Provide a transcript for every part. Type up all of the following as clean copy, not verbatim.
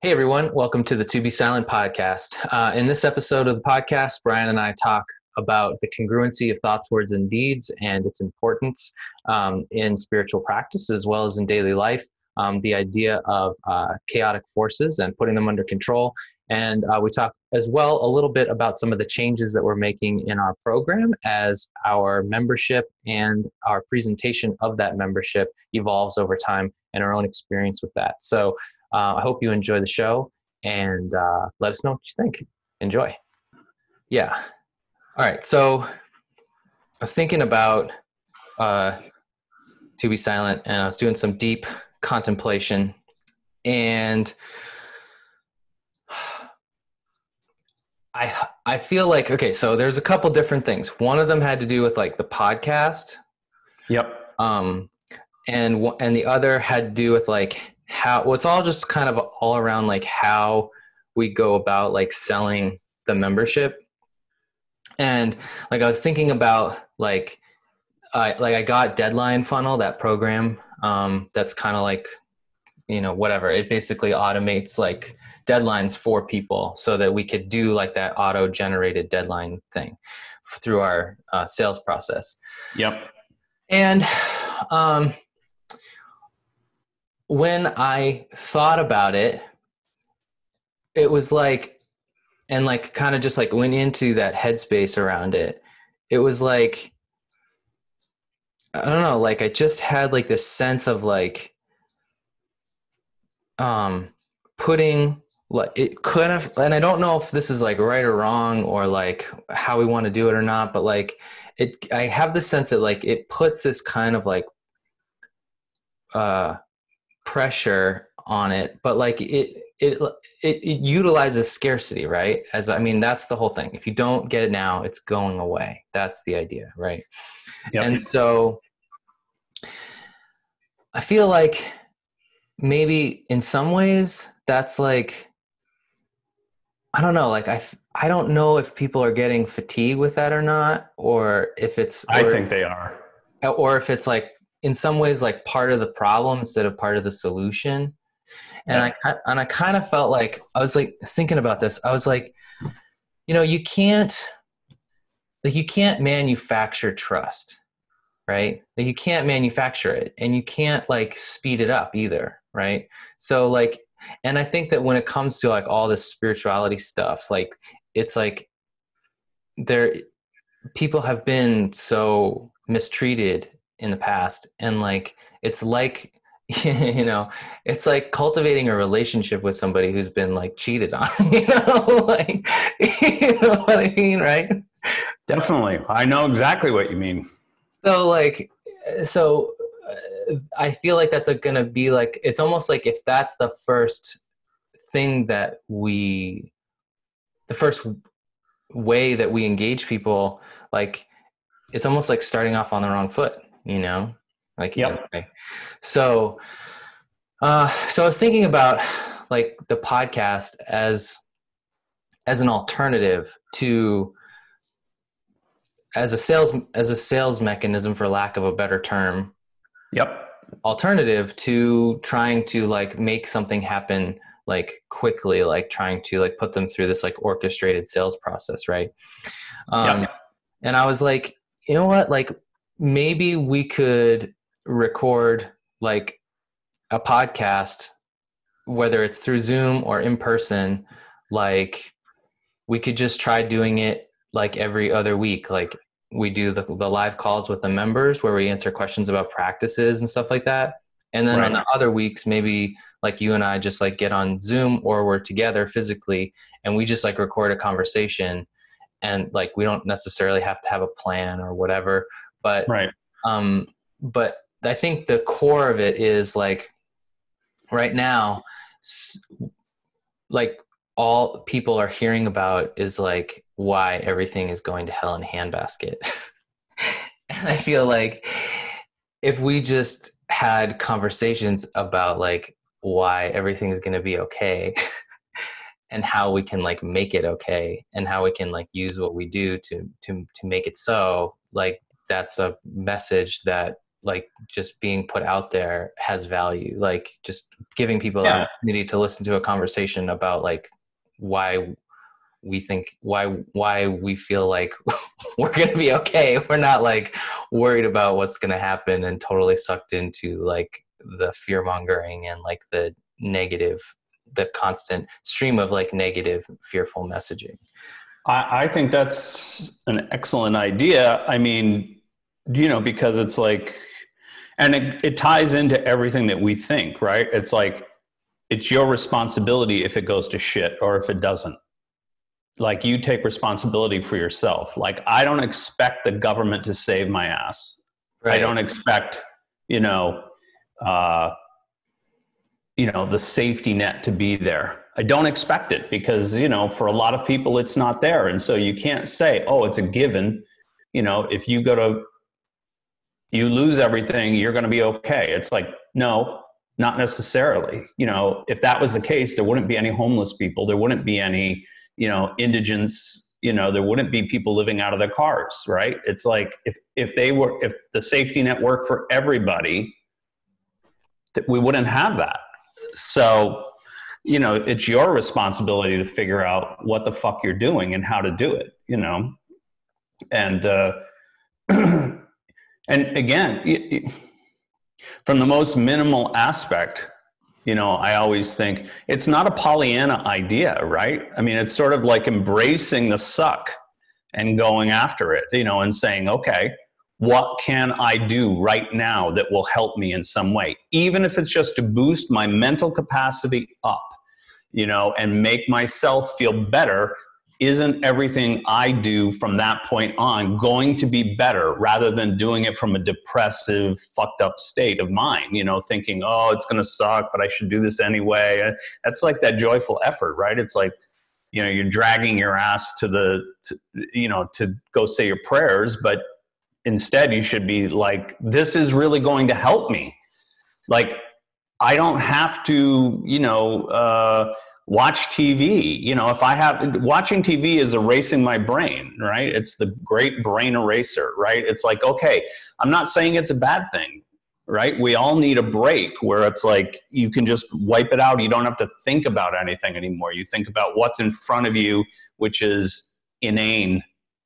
Hey everyone, welcome to the 2BSilent podcast. In this episode of the podcast, Brian and I talk about the congruency of thoughts, words, and deeds and its importance in spiritual practice as well as in daily life, the idea of chaotic forces and putting them under control. And we talk as well a little bit about some of the changes that we're making in our program as our membership and our presentation of that membership evolves over time and our own experience with that. So I hope you enjoy the show and let us know what you think. Enjoy. Yeah. All right. So I was thinking about 2BSilent and I was doing some deep contemplation and I feel like, okay, so there's a couple different things. One of them had to do with like the podcast. Yep. And the other had to do with like how, well, it's all just kind of all around like how we go about like selling the membership. And like I was thinking about like I got Deadline Funnel, that program that's kind of like, whatever. It basically automates like deadlines for people so that we could do like that auto-generated deadline thing through our sales process. Yep. And when I thought about it, it was like, and like kind of just like went into that headspace around it. It was like, I don't know, like I just had like this sense of like, putting like it could have, and I don't know if this is like right or wrong or like how we want to do it or not, but like I have the sense that like it puts this kind of like pressure on it, but like it utilizes scarcity, right? That's the whole thing. If you don't get it now, it's going away. That's the idea, right? Yep. And so I feel like maybe in some ways that's like, I don't know, like I don't know if people are getting fatigued with that or not, or if it's, I think they are, or if it's like in some ways like part of the problem instead of part of the solution. And I kind of felt like I was like thinking about this. I was like, you can't manufacture trust, right? Like you can't manufacture it, and you can't like speed it up either, right? So like, and I think that when it comes to like all this spirituality stuff, like it's like people have been so mistreated in the past, and like it's like it's like cultivating a relationship with somebody who's been like cheated on, like, you know what I mean, right? Definitely. I know exactly what you mean. So like, I feel like that's going to be like, it's almost like if that's the first thing that the first way that we engage people, like it's almost like starting off on the wrong foot, like, yep. Okay. So I was thinking about like the podcast as an alternative to, as a sales mechanism, for lack of a better term. Yep. Alternative to trying to like make something happen like quickly, like trying to like put them through this like orchestrated sales process, right? Yep. And I was like, you know what, like maybe we could record like a podcast, whether it's through Zoom or in person. Like we could just try doing it like every other week. Like we do the live calls with the members where we answer questions about practices and stuff like that. And then on the other weeks, maybe like you and I just like get on Zoom or we're together physically and we just like record a conversation, and like we don't necessarily have to have a plan or whatever. But but I think the core of it is like right now, like all people are hearing about is like why everything is going to hell in a handbasket. And I feel like if we just had conversations about like why everything is going to be okay and how we can like make it okay and how we can like use what we do to make it so, like that's a message that like just being put out there has value. Like just giving people the Yeah. opportunity to listen to a conversation about like why we think, why we feel like we're going to be okay. We're not like worried about what's going to happen and totally sucked into like the fear mongering and like the negative, the constant stream of like negative, fearful messaging. I think that's an excellent idea. I mean, you know, because it's like, and it ties into everything that we think, right? It's like, it's your responsibility if it goes to shit or if it doesn't. Like, you take responsibility for yourself. Like, I don't expect the government to save my ass. Right. I don't expect, the safety net to be there. I don't expect it because, for a lot of people, it's not there. And so you can't say, oh, it's a given. If you you lose everything, you're going to be okay. It's like, no, not necessarily. If that was the case, there wouldn't be any homeless people. There wouldn't be any, indigents, there wouldn't be people living out of their cars, right? It's like, if the safety net worked for everybody, that we wouldn't have that. So, it's your responsibility to figure out what the fuck you're doing and how to do it, and, and again, from the most minimal aspect, I always think it's not a Pollyanna idea, right? I mean, it's sort of like embracing the suck and going after it, and saying, okay, what can I do right now that will help me in some way? Even if it's just to boost my mental capacity up, and make myself feel better. Isn't everything I do from that point on going to be better rather than doing it from a depressive, fucked up state of mind, thinking, oh, it's going to suck, but I should do this anyway. That's like that joyful effort, right? It's like, you're dragging your ass to go say your prayers, but instead you should be like, this is really going to help me. Like, I don't have to, watch TV. If watching TV is erasing my brain, right? It's the great brain eraser, right? It's like, okay, I'm not saying it's a bad thing, right? We all need a break where it's like, you can just wipe it out. You don't have to think about anything anymore. You think about what's in front of you, which is inane,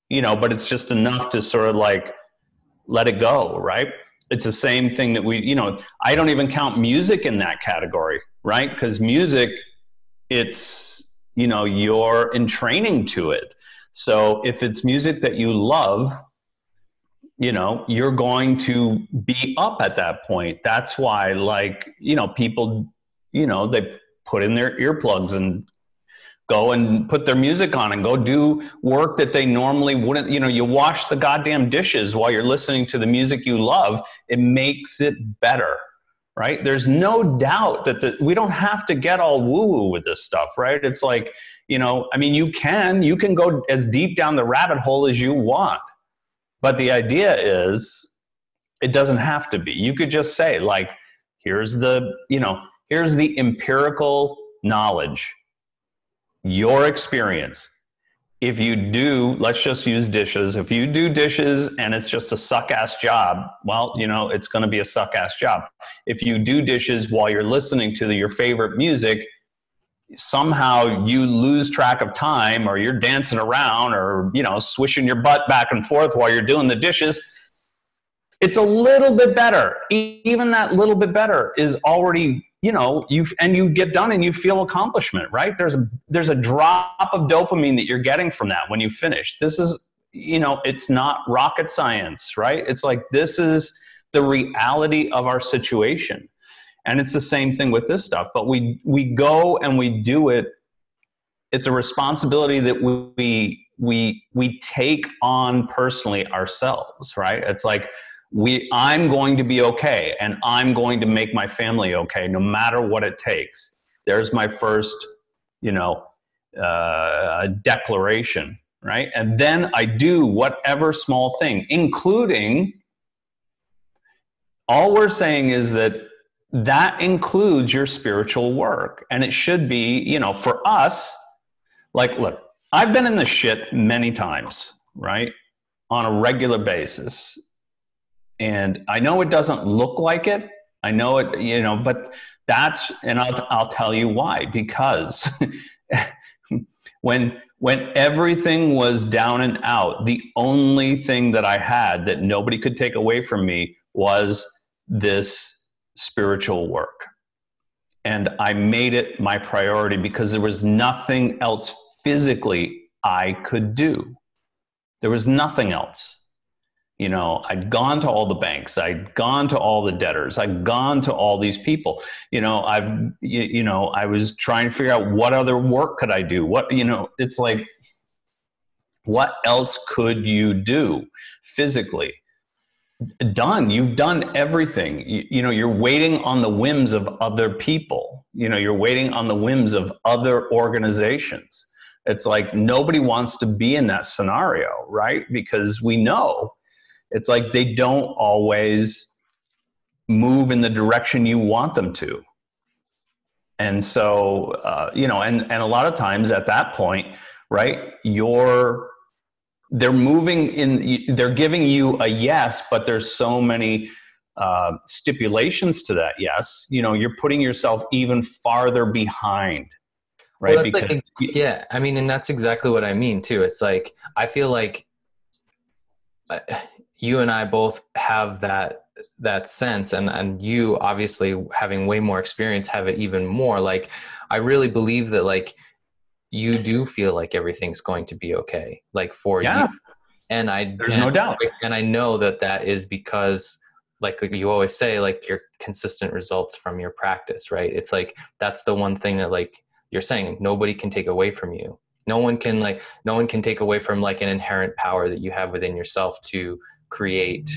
but it's just enough to sort of like, let it go, right? It's the same thing that I don't even count music in that category, right? Because music, it's, you're in training to it. So if it's music that you love, you're going to be up at that point. That's why, like, people, they put in their earplugs and go and put their music on and go do work that they normally wouldn't. You wash the goddamn dishes while you're listening to the music you love. It makes it better. Right? There's no doubt that we don't have to get all woo-woo with this stuff, right? It's like, I mean, you can go as deep down the rabbit hole as you want. But the idea is, it doesn't have to be. You could just say, like, here's the empirical knowledge, your experience. If you do, let's just use dishes. If you do dishes and it's just a suck-ass job, well, it's going to be a suck-ass job. If you do dishes while you're listening to your favorite music, somehow you lose track of time, or you're dancing around, or, swishing your butt back and forth while you're doing the dishes, it's a little bit better. Even that little bit better is already, you get done and you feel accomplishment, right? There's a drop of dopamine that you're getting from that when you finish. This is, it's not rocket science, right? It's like, this is the reality of our situation. And it's the same thing with this stuff, but we go and we do it. It's a responsibility that we take on personally ourselves, right? It's like, I'm going to be okay, and I'm going to make my family okay, no matter what it takes. There's my first, declaration, right? And then I do whatever small thing, including, all we're saying is that includes your spiritual work. And it should be, for us, like, look, I've been in the shit many times, right? On a regular basis. And I know it doesn't look like it. I know it, you know, but that's, and I'll tell you why, because when everything was down and out, the only thing that I had that nobody could take away from me was this spiritual work. And I made it my priority because there was nothing else physically I could do. There was nothing else. You know, I'd gone to all the banks, I'd gone to all the debtors, I'd gone to all these people. You know, I was trying to figure out what other work could I do? What, you know, it's like, what else could you do physically? Done. You've done everything. You know, you're waiting on the whims of other people. You know, you're waiting on the whims of other organizations. It's like nobody wants to be in that scenario, right? Because we know it's like they don't always move in the direction you want them to. And so, you know, and a lot of times at that point, right, they're moving in, they're giving you a yes, but there's so many stipulations to that yes. You know, you're putting yourself even farther behind, right? Well, that's like, yeah, I mean, and that's exactly what I mean too. It's like, I feel like you and I both have that sense, and you obviously having way more experience have it even more. Like, I really believe that like you do feel like everything's going to be okay, like for you. And there's no doubt. And I know that is because like you always say, like your consistent results from your practice, right? It's like, that's the one thing that like you're saying, nobody can take away from you. No one can take away from like an inherent power that you have within yourself to create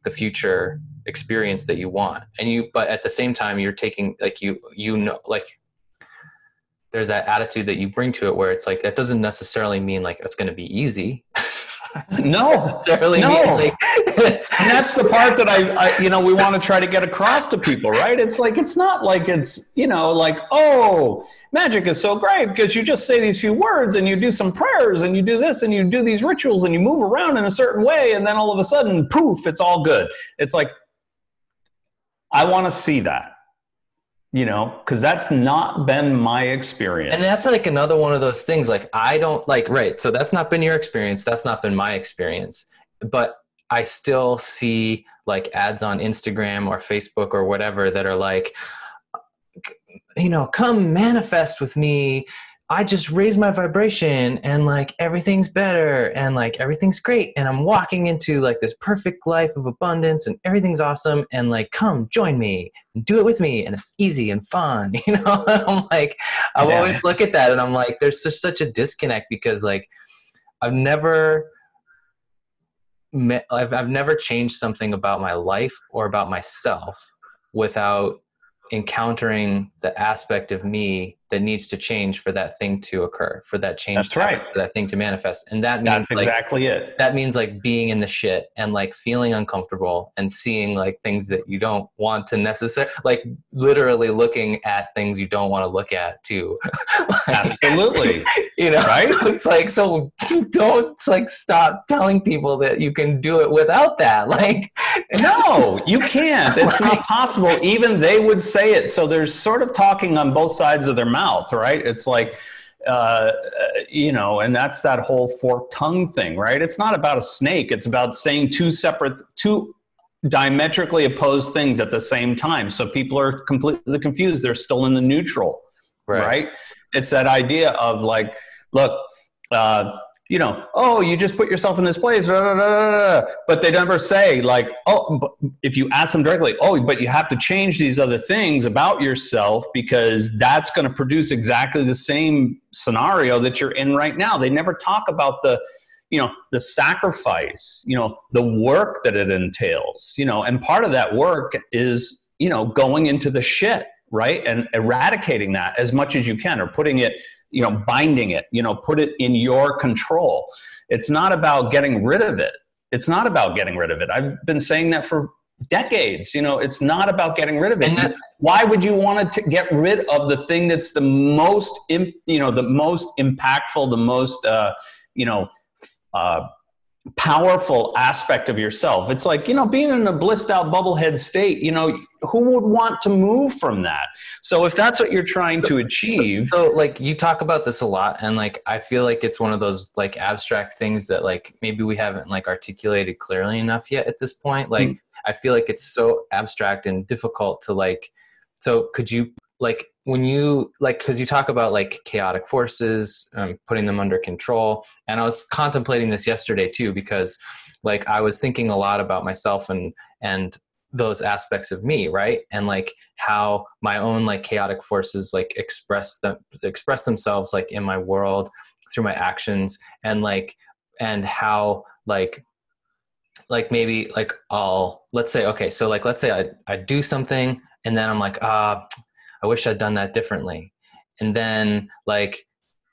the future experience that you want. But at the same time, you're taking like, you know, like there's that attitude that you bring to it where it's like, that doesn't necessarily mean like it's going to be easy. No. And that's the part that I you know, we want to try to get across to people, right? It's like, it's not like it's, you know, like, oh, magic is so great because you just say these few words and you do some prayers and you do this and you do these rituals and you move around in a certain way and then all of a sudden, poof, it's all good. It's like, I want to see that. You know, because that's not been my experience. And that's like another one of those things, like I don't like, right. So that's not been your experience. That's not been my experience. But I still see like ads on Instagram or Facebook or whatever that are like, you know, come manifest with me. I just raised my vibration and like everything's better and like everything's great. And I'm walking into like this perfect life of abundance and everything's awesome. And like, come join me and do it with me. And it's easy and fun, you know? I'm like, I always look at that and I'm like, there's just such a disconnect because like, I've never changed something about my life or about myself without encountering the aspect of me that needs to change for that thing to occur, for that change for that thing to manifest. And that means that's exactly it. That means like being in the shit and like feeling uncomfortable and seeing like things that you don't want to necessarily, like literally looking at things you don't want to look at too. Like, absolutely. You know, right? So it's like, so don't like stop telling people that you can do it without that. Like, no, you can't. It's not possible. Even they would say it. So there's sort of talking on both sides of their mouth, right? It's like, you know, and that's that whole forked tongue thing, right? It's not about a snake. It's about saying two diametrically opposed things at the same time. So people are completely confused. They're still in the neutral, right? It's that idea of like, look, you know, oh, you just put yourself in this place, but they never say like, oh, but if you ask them directly, oh, but you have to change these other things about yourself because that's going to produce exactly the same scenario that you're in right now. They never talk about the, you know, the sacrifice, you know, the work that it entails, you know, and part of that work is, you know, going into the shit, right? And eradicating that as much as you can, or putting it, you know, binding it, you know, put it in your control. It's not about getting rid of it. It's not about getting rid of it. I've been saying that for decades. You know, it's not about getting rid of it. Why would you want to get rid of the thing that's the most, you know, the most impactful, the most, you know, powerful aspect of yourself. It's like, being in a blissed out bubblehead state, who would want to move from that? So if that's what you're trying to achieve. So like you talk about this a lot, and like I feel like it's one of those like abstract things that like maybe we haven't like articulated clearly enough yet at this point. Like I feel like it's so abstract and difficult to like, so could you like, when you like, because you talk about like chaotic forces, putting them under control, and I was contemplating this yesterday too, because like I was thinking a lot about myself and those aspects of me, right? And like how my own like chaotic forces like express themselves like in my world through my actions, and like, and how like maybe like let's say I do something, and then I'm like, I wish I'd done that differently. And then like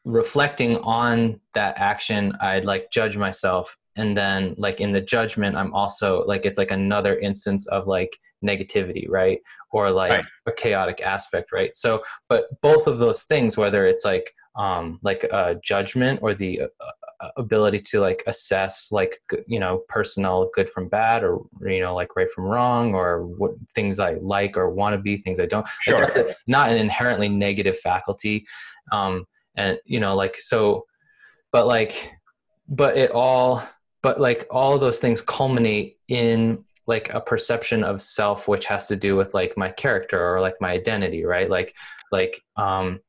reflecting on that action, I'd like judge myself. And then like in the judgment, I'm also like, it's like another instance of like negativity, right? Or like a chaotic aspect, right? So, but both of those things, whether it's like a judgment or the ability to like assess like, personal good from bad, or, like right from wrong, or what things I like or want to be, things I don't. Sure. Like that's not an inherently negative faculty. And, like, so, but like, but like all of those things culminate in like a perception of self, which has to do with like my character or like my identity, right? Like a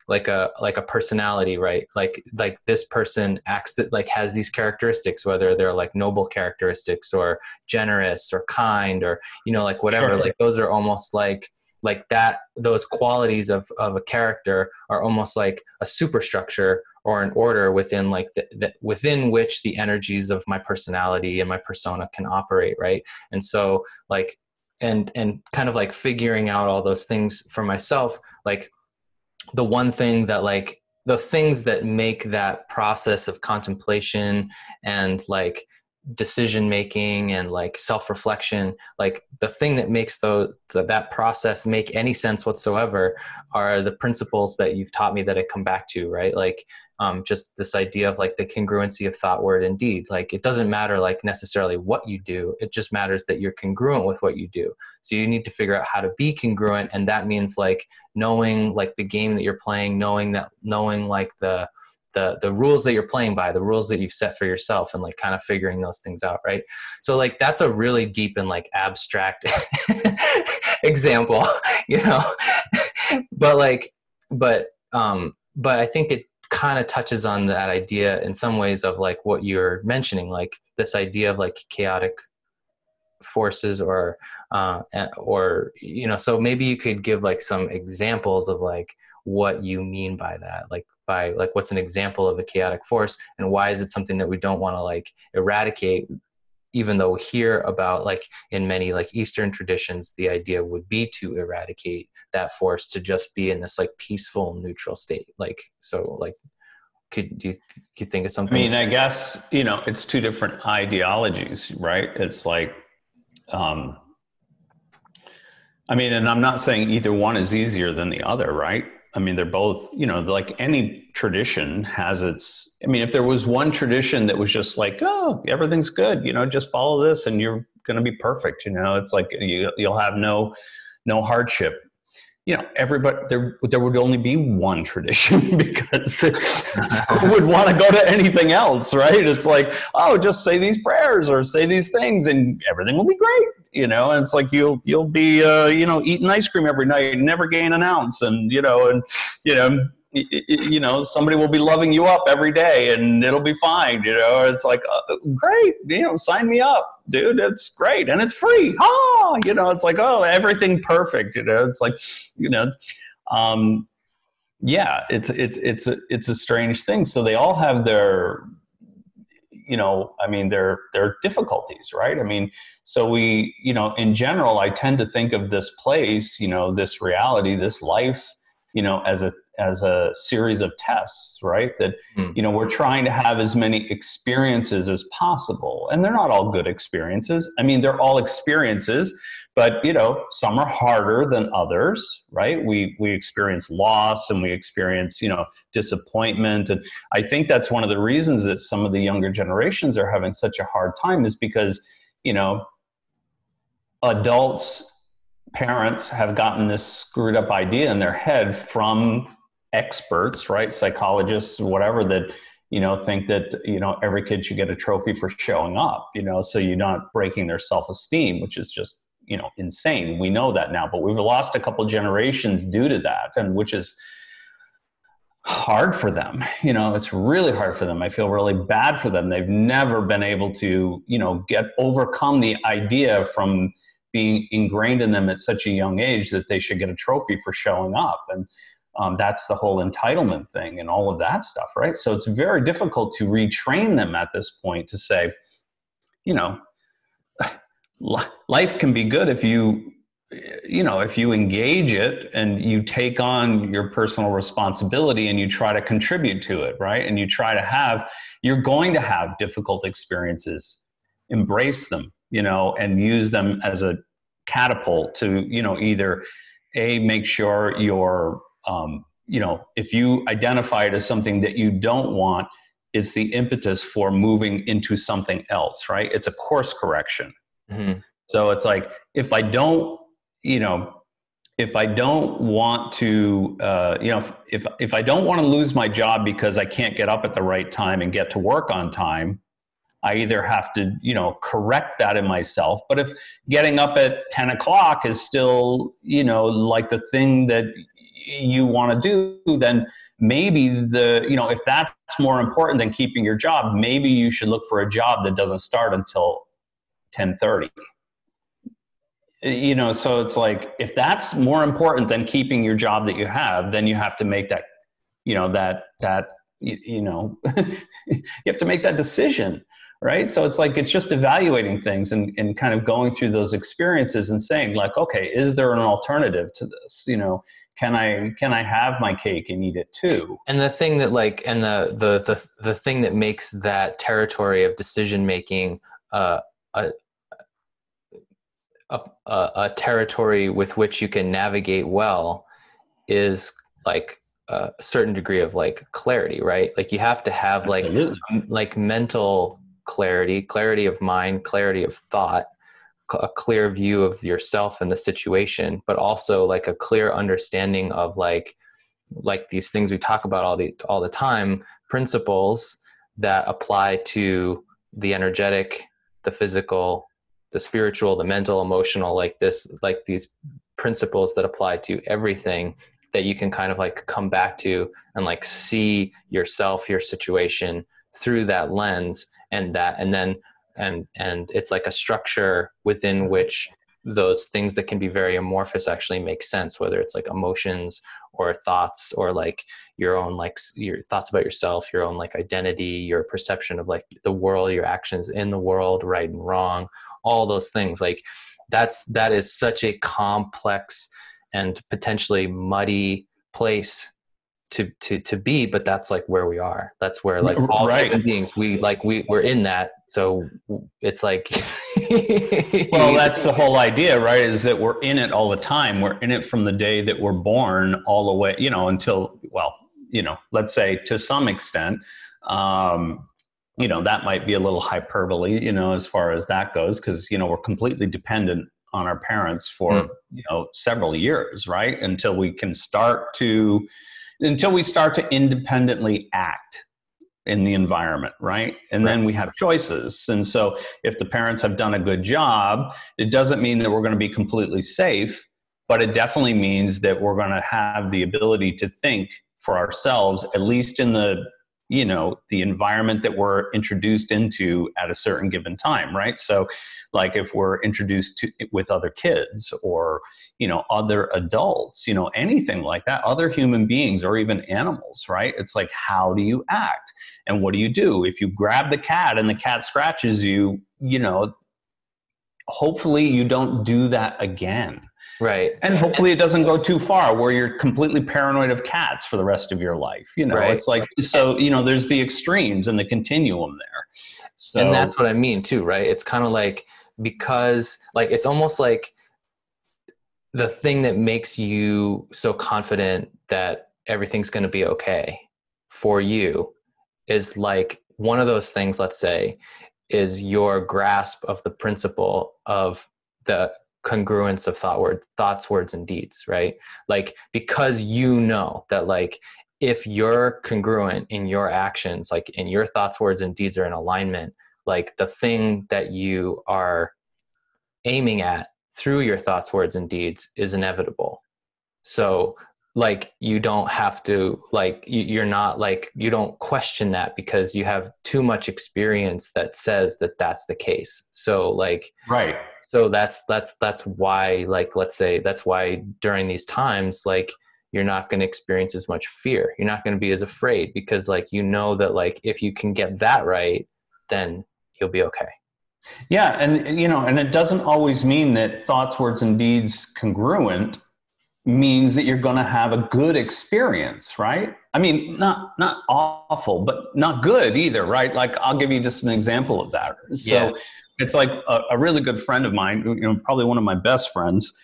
personality, right? Like this person acts that like has these characteristics, whether they're like noble characteristics or generous or kind, or, like whatever. Sure. Like those are almost like that, those qualities of a character are almost like a superstructure or an order within like within which the energies of my personality and my persona can operate, right? And so like, and kind of like figuring out all those things for myself, like the one thing that like the things that make that process of contemplation and like decision making and like self-reflection, like the thing that makes that process make any sense whatsoever are the principles that you've taught me that I come back to, right? Like just this idea of like the congruency of thought, word, and deed. Like it doesn't matter like necessarily what you do, it just matters that you're congruent with what you do. So you need to figure out how to be congruent, and that means like knowing like the game that you're playing, knowing like the rules that you're playing by, the rules that you've set for yourself, and like kind of figuring those things out, right? So like that's a really deep and like abstract example, but I think it kind of touches on that idea in some ways of like what you're mentioning, like this idea of like chaotic forces or so maybe you could give like some examples of like what you mean by that, like by like what's an example of a chaotic force, and why is it something that we don't want to like eradicate, even though we hear about like in many like Eastern traditions the idea would be to eradicate that force, to just be in this like peaceful neutral state. Like so like could you think of something? I mean, I guess it's two different ideologies, right? It's like and I'm not saying either one is easier than the other, right? I mean, they're both, like any tradition has its, if there was one tradition that was just like, oh, everything's good, just follow this and you're going to be perfect. It's like you'll have no hardship. Everybody, there would only be one tradition because who would want to go to anything else, right? It's like, oh, just say these prayers or say these things and everything will be great, and it's like you'll be eating ice cream every night and never gain an ounce, and somebody will be loving you up every day and it'll be fine. It's like, great, sign me up, dude. It's great. And it's free. It's like, oh, everything perfect. It's like, yeah, it's a strange thing. So they all have their, their difficulties, right? So we, in general, I tend to think of this place, this reality, this life as a series of tests, right? That, Mm. we're trying to have as many experiences as possible. And they're not all good experiences. I mean, they're all experiences, but, some are harder than others, right? We experience loss, and we experience, disappointment. And I think that's one of the reasons that some of the younger generations are having such a hard time, is because, adults, parents have gotten this screwed up idea in their head from experts, right? Psychologists, whatever, that, think that, every kid should get a trophy for showing up, so you're not breaking their self-esteem, which is just, insane. We know that now, but we've lost a couple generations due to that, and which is hard for them. It's really hard for them. I feel really bad for them. They've never been able to, overcome the idea from being ingrained in them at such a young age that they should get a trophy for showing up. And that's the whole entitlement thing and all of that stuff, right? So it's very difficult to retrain them at this point to say, life can be good if you engage it and you take on your personal responsibility and you try to contribute to it, right? And you're going to have difficult experiences, embrace them, and use them as a catapult to, either make sure you're, if you identify it as something that you don't want, it's the impetus for moving into something else, right? It's a course correction. Mm-hmm. So it's like, if I don't want to, if I don't want to lose my job because I can't get up at the right time and get to work on time, I either have to, correct that in myself. But if getting up at 10 o'clock is still, like the thing that you want to do, then maybe if that's more important than keeping your job, maybe you should look for a job that doesn't start until 10:30. So it's like, if that's more important than keeping your job that you have, then you have to make that, you have to make that decision, right? So it's like, it's just evaluating things and kind of going through those experiences and saying like, okay, is there an alternative to this? Can I have my cake and eat it too? And the thing that the thing that makes that territory of decision making a territory with which you can navigate well is like a certain degree of like clarity, right? Like you have to have like mental clarity of mind, clarity of thought, a clear view of yourself and the situation, but also like a clear understanding of like these things we talk about all the time, principles that apply to the energetic, the physical, the spiritual, the mental, emotional, like these principles that apply to everything, that you can kind of like come back to and like see yourself, your situation through that lens, and it's like a structure within which those things that can be very amorphous actually make sense, whether it's like emotions or thoughts or like your own, like your thoughts about yourself, your own like identity, your perception of like the world, your actions in the world, right and wrong, all those things. Like that is such a complex and potentially muddy place to be, but that's like where we are. That's where like all human beings, we're in that. So it's like, well, that's the whole idea, right? Is that we're in it all the time. We're in it from the day that we're born all the way, until, well, let's say to some extent, that might be a little hyperbole, as far as that goes, because, we're completely dependent on our parents for, several years, right? Until we start to independently act in the environment, right? And then we have choices. And so if the parents have done a good job, it doesn't mean that we're going to be completely safe, but it definitely means that we're going to have the ability to think for ourselves, at least in the environment that we're introduced into at a certain given time, right? So like if we're introduced to with other kids or, other adults, anything like that, other human beings or even animals, right? It's like, how do you act? And what do you do? If you grab the cat and the cat scratches you, hopefully you don't do that again. Right. And hopefully it doesn't go too far where you're completely paranoid of cats for the rest of your life. Right. It's like, so, there's the extremes and the continuum there. And So that's what I mean too, right? It's kind of like, because like, it's almost like the thing that makes you so confident that everything's going to be okay for you is like one of those things, let's say, is your grasp of the principle of the congruence of thoughts, words, and deeds, right? Like, because you know that, like, if you're congruent in your actions, like, in your thoughts, words, and deeds are in alignment, like, the thing that you are aiming at through your thoughts, words, and deeds is inevitable. So, like, you don't have to, like, you're not, like, you don't question that because you have too much experience that says that that's the case. So, like, right. so that's why, like, let's say that's why during these times, like, you're not going to experience as much fear. You're not going to be as afraid because, like, you know that, like, if you can get that right, then you'll be okay. Yeah. And it doesn't always mean that thoughts, words, and deeds congruent means that you're going to have a good experience, right? I mean, not awful, but not good either, right? Like, I'll give you just an example of that. So Yeah. it's like a really good friend of mine, probably one of my best friends.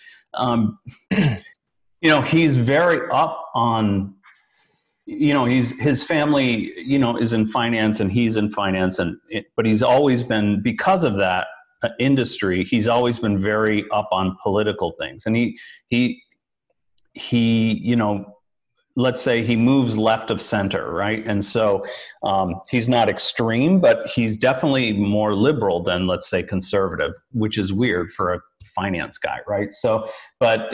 He's very up on, his family, is in finance and he's in finance, but he's always been, because of that industry, he's always been very up on political things. And he let's say he moves left of center, right? And so he's not extreme, but he's definitely more liberal than, let's say, conservative, which is weird for a finance guy, right? So, but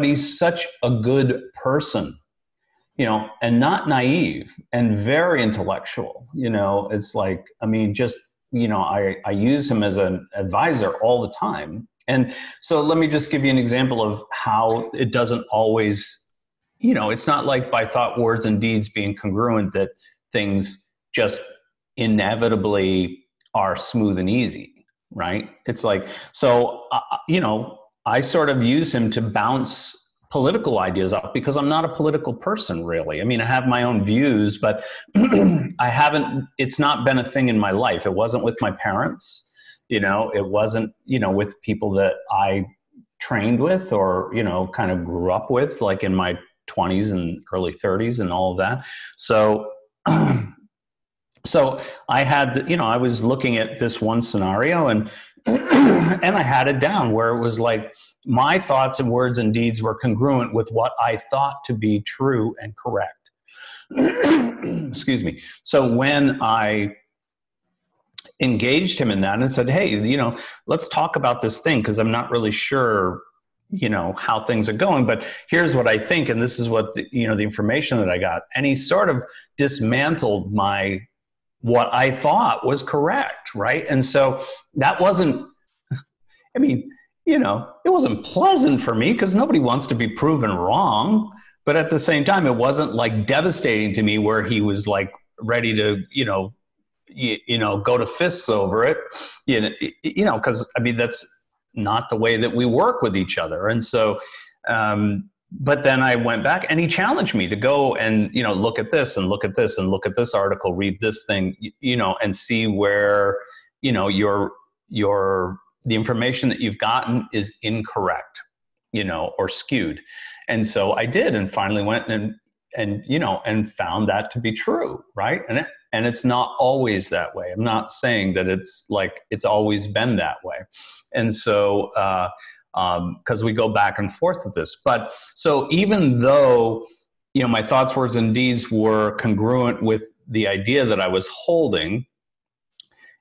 he's such a good person, and not naive and very intellectual. It's like, I mean, just, I use him as an advisor all the time. And so let me just give you an example of how it doesn't always, it's not like by thought, words, and deeds being congruent that things just inevitably are smooth and easy, right? It's like, so, I sort of use him to bounce political ideas off because I'm not a political person, really. I mean, I have my own views, but it's not been a thing in my life. It wasn't with my parents. It wasn't, with people that I trained with or, kind of grew up with, like in my 20s and early 30s and all of that. So, so I had, I was looking at this one scenario and, and I had it down where it was like my thoughts and words and deeds were congruent with what I thought to be true and correct. Excuse me. So when I engaged him in that and said, hey, let's talk about this thing, because I'm not really sure, how things are going, but here's what I think. And this is what, the information that I got. And he sort of dismantled what I thought was correct. Right. And so that wasn't, I mean, it wasn't pleasant for me because nobody wants to be proven wrong. But at the same time, it wasn't like devastating to me where he was like ready to, go to fists over it, because I mean, that's not the way that we work with each other. And so, but then I went back and he challenged me to go and, look at this and look at this and look at this article, read this thing, and see where, the information that you've gotten is incorrect, or skewed. And so I did, and finally went and found that to be true. Right. And it's not always that way. I'm not saying that it's like, it's always been that way. And so, because we go back and forth with this, but so even though, my thoughts, words, and deeds were congruent with the idea that I was holding,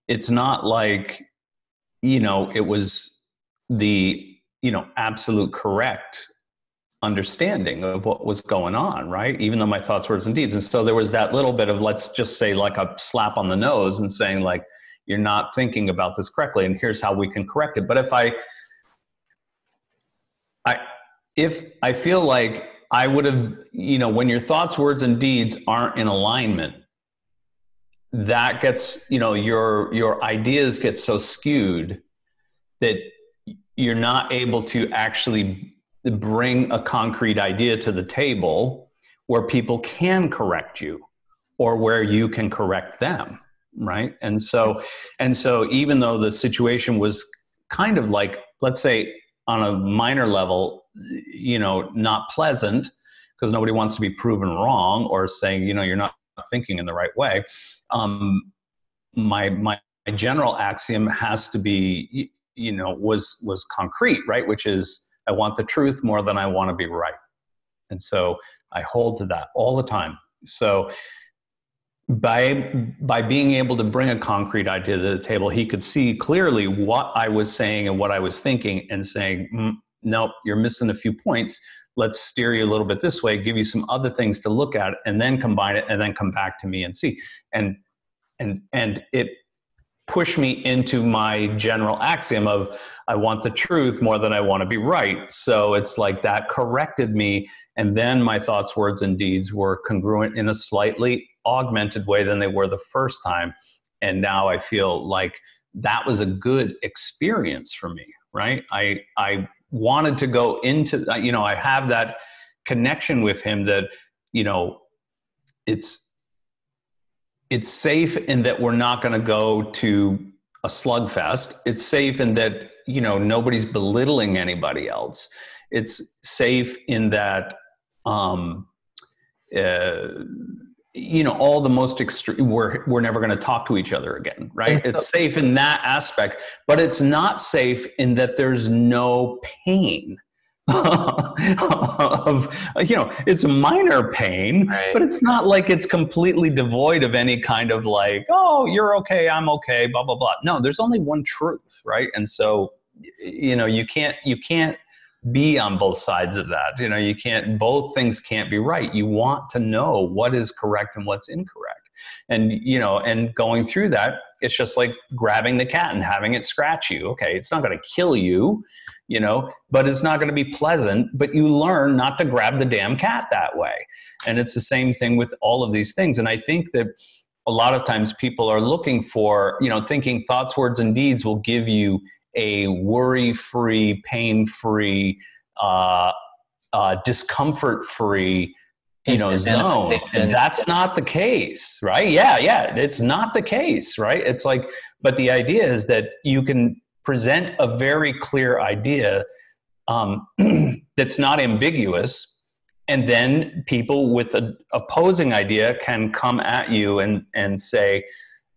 it's not like, it was the, absolute correct understanding of what was going on, right? Even though my thoughts, words, and deeds. And so there was that little bit of, let's just say, like a slap on the nose and saying, like, you're not thinking about this correctly, and here's how we can correct it. But if I feel like I would have, when your thoughts, words, and deeds aren't in alignment, that gets, your ideas get so skewed that you're not able to actually bring a concrete idea to the table where people can correct you or where you can correct them, right? And so even though the situation was kind of like, let's say on a minor level, not pleasant, because nobody wants to be proven wrong or saying, you're not thinking in the right way. My general axiom has to be, was concrete, right? Which is, I want the truth more than I want to be right. And so I hold to that all the time. So by being able to bring a concrete idea to the table, he could see clearly what I was saying and what I was thinking and saying, nope, you're missing a few points. Let's steer you a little bit this way, give you some other things to look at, and then combine it and then come back to me and see. And it pushed me into my general axiom of, I want the truth more than I want to be right. So it's like that corrected me. And then my thoughts, words, and deeds were congruent in a slightly augmented way than they were the first time. And now I feel like that was a good experience for me, right? I wanted to go into, I have that connection with him that, it's safe in that we're not going to go to a slugfest. It's safe in that, nobody's belittling anybody else. It's safe in that, all the most extreme, we're never going to talk to each other again, right? It's safe in that aspect, but it's not safe in that there's no pain of, it's minor pain, right? But it's not like it's completely devoid of any kind of like, oh, you're okay, I'm okay, blah, blah, blah. No, there's only one truth, right? And so, you can't be on both sides of that. Both things can't be right. You want to know what is correct and what's incorrect. And, and going through that, it's just like grabbing the cat and having it scratch you. Okay, it's not going to kill you, but it's not going to be pleasant, but you learn not to grab the damn cat that way. And it's the same thing with all of these things. And I think that a lot of times people are looking for, thinking thoughts, words, and deeds will give you a worry-free, pain-free, discomfort-free, zone. And that's not the case, right? Yeah. It's not the case, right? It's like, but the idea is that you can present a very clear idea that's not ambiguous. And then people with an opposing idea can come at you and say,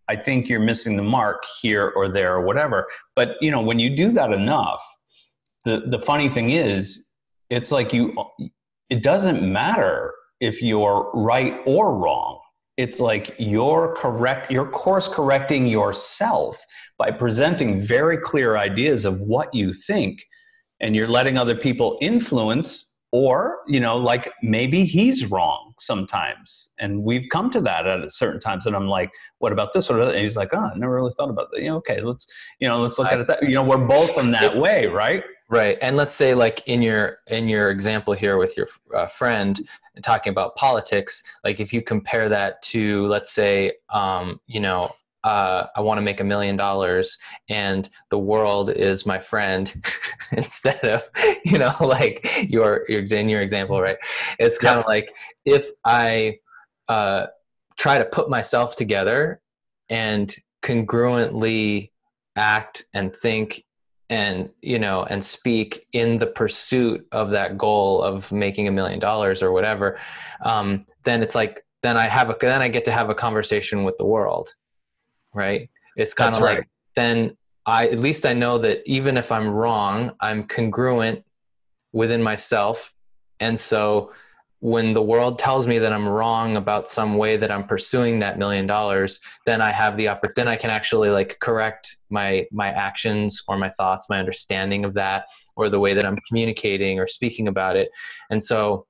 I think you're missing the mark here or there or whatever. But, when you do that enough, the funny thing is, it's like it doesn't matter if you're right or wrong. It's like you're course correcting yourself by presenting very clear ideas of what you think, and you're letting other people influence, or, like maybe he's wrong sometimes. And we've come to that at certain times. And I'm like, what about this? And he's like, oh, I never really thought about that. Okay, let's look at it. We're both in that way, right? Right. And let's say like in your example here with your friend talking about politics, like if you compare that to, let's say, I want to make $1 million and the world is my friend instead of, like your example, right? It's kind of like if I try to put myself together and congruently act and think and, and speak in the pursuit of that goal of making $1 million or whatever, then it's like, then I get to have a conversation with the world. Right. It's kind of like, then at least I know that even if I'm wrong, I'm congruent within myself. And so when the world tells me that I'm wrong about some way that I'm pursuing that $1 million, then I have then I can actually like correct my actions or my thoughts, my understanding of that, or the way that I'm communicating or speaking about it. And so,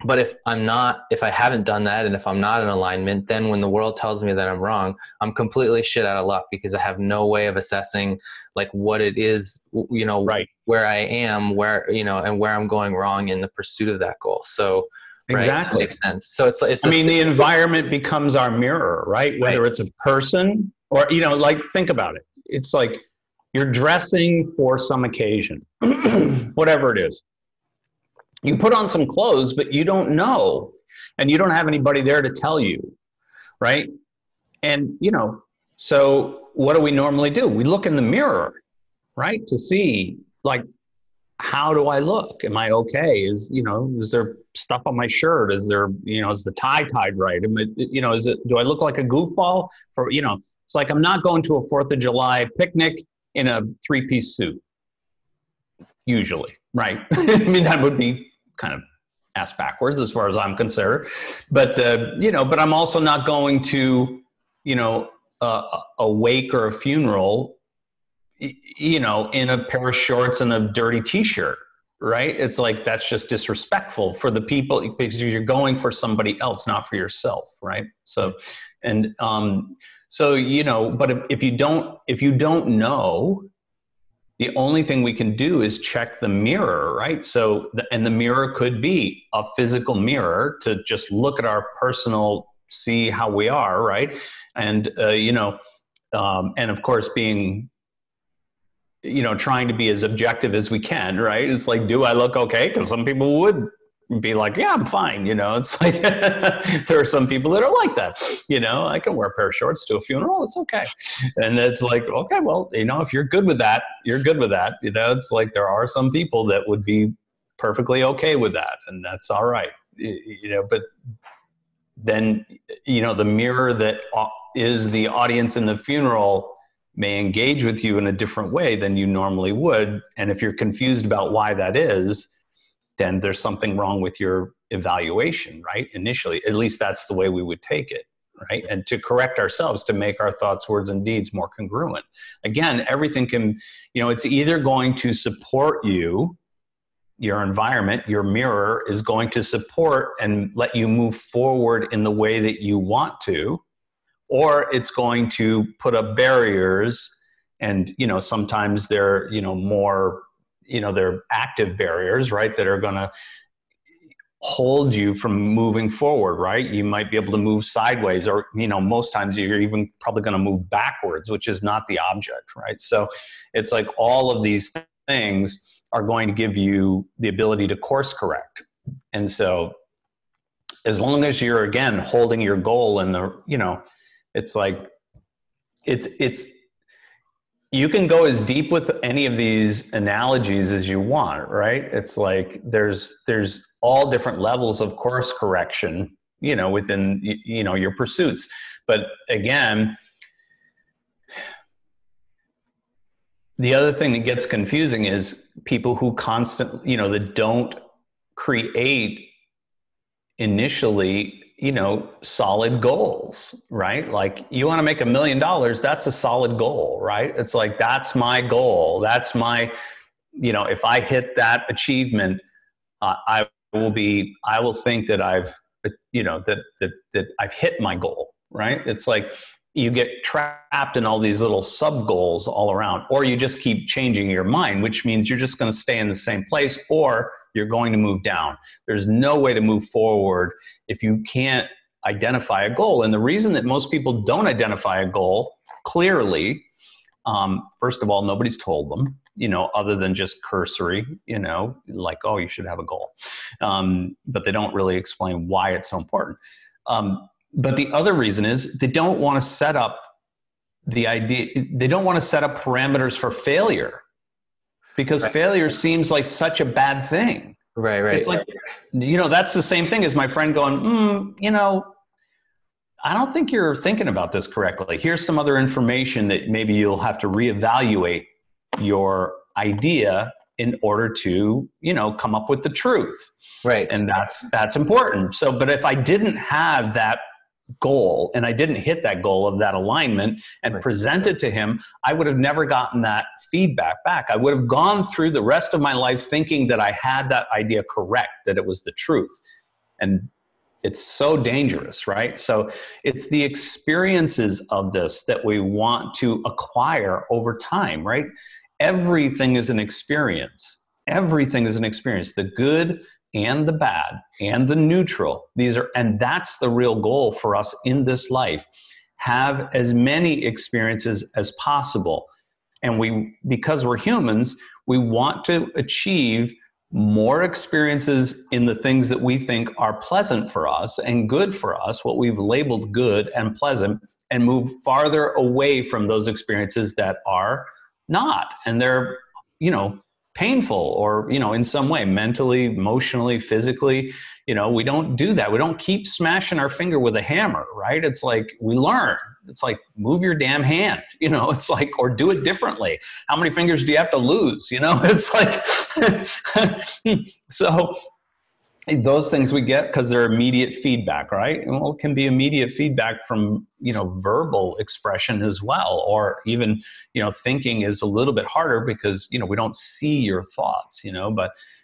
but if I haven't done that, and if I'm not in alignment, then when the world tells me that I'm wrong, I'm completely shit out of luck, because I have no way of assessing like what it is, right, where I am, and where I'm going wrong in the pursuit of that goal. So exactly, right, makes sense. So it's the environment becomes our mirror, right? Whether it's a person or, like, think about it. It's like, You're dressing for some occasion, whatever it is. You put on some clothes, but you don't know, and you don't have anybody there to tell you, right? And, so what do we normally do? We look in the mirror, right? To see, like, how do I look? Am I okay? Is there stuff on my shirt? Is there, is the tie tied right? Do I look like a goofball? It's like I'm not going to a 4th of July picnic in a 3-piece suit, usually, right? I mean, that would be kind of ass backwards as far as I'm concerned. But, but I'm also not going to, a wake or a funeral, in a pair of shorts and a dirty t-shirt, right? It's like, that's just disrespectful for the people, because you're going for somebody else, not for yourself, right? So, and but if you don't know, the only thing we can do is check the mirror, right? So, and the mirror could be a physical mirror to just look at our personal, see how we are, right? And, and of course being, trying to be as objective as we can, right? It's like, do I look okay? Because some people would be like, yeah, I'm fine. It's like, there are some people that are like that. I can wear a pair of shorts to a funeral. It's okay. And it's like, okay, well, if you're good with that, you're good with that. It's like, there are some people that would be perfectly okay with that. And that's all right. But then, the mirror that is the audience in the funeral may engage with you in a different way than you normally would. And if you're confused about why that is, then there's something wrong with your evaluation, right? Initially, at least that's the way we would take it, right? And to correct ourselves, to make our thoughts, words, and deeds more congruent. Again, everything can, it's either going to support you, your environment, your mirror is going to support and let you move forward in the way that you want to, or it's going to put up barriers. And, sometimes they're, more, they're active barriers, right? That are going to hold you from moving forward, right? You might be able to move sideways, or, most times you're even probably going to move backwards, which is not the object, right? So it's like all of these things are going to give you the ability to course correct. And so as long as you're, again, holding your goal in the, it's like, you can go as deep with any of these analogies as you want, right? It's like, there's all different levels of course correction, within, your pursuits. But again, the other thing that gets confusing is people who constantly, that don't create initially, solid goals, right? Like, you want to make $1 million, that's a solid goal, right? It's like, that's my goal. That's my, if I hit that achievement, I will think that I've, that I've hit my goal, right? It's like, you get trapped in all these little sub goals all around, or you just keep changing your mind, which means you're just going to stay in the same place, or you're going to move down. There's no way to move forward if you can't identify a goal. And the reason that most people don't identify a goal clearly, first of all, nobody's told them, other than just cursory, like, oh, you should have a goal. But they don't really explain why it's so important. But the other reason is they don't want to set up parameters for failure, because failure seems like such a bad thing. Right. It's like, that's the same thing as my friend going, I don't think you're thinking about this correctly. Here's some other information that maybe you'll have to reevaluate your idea in order to, come up with the truth. Right. And that's important. So, but if I didn't have that goal and I didn't hit that goal of that alignment and present it to him, I would have never gotten that feedback back. I would have gone through the rest of my life thinking that I had that idea correct, that it was the truth. And it's so dangerous, right? So it's the experiences of this that we want to acquire over time, right? Everything is an experience. Everything is an experience. The good and the bad and the neutral. And that's the real goal for us in this life. Have as many experiences as possible. And because we're humans, we want to achieve more experiences in the things that we think are pleasant for us and good for us, what we've labeled good and pleasant, and move farther away from those experiences that are not. And they're, painful or, in some way, mentally, emotionally, physically. We don't do that. We don't keep smashing our finger with a hammer, right? It's like we learn. It's like, move your damn hand, it's like, or do it differently. How many fingers do you have to lose? It's like, so those things we get because they're immediate feedback, right? And it can be immediate feedback from, verbal expression as well. Or even, thinking is a little bit harder because, we don't see your thoughts,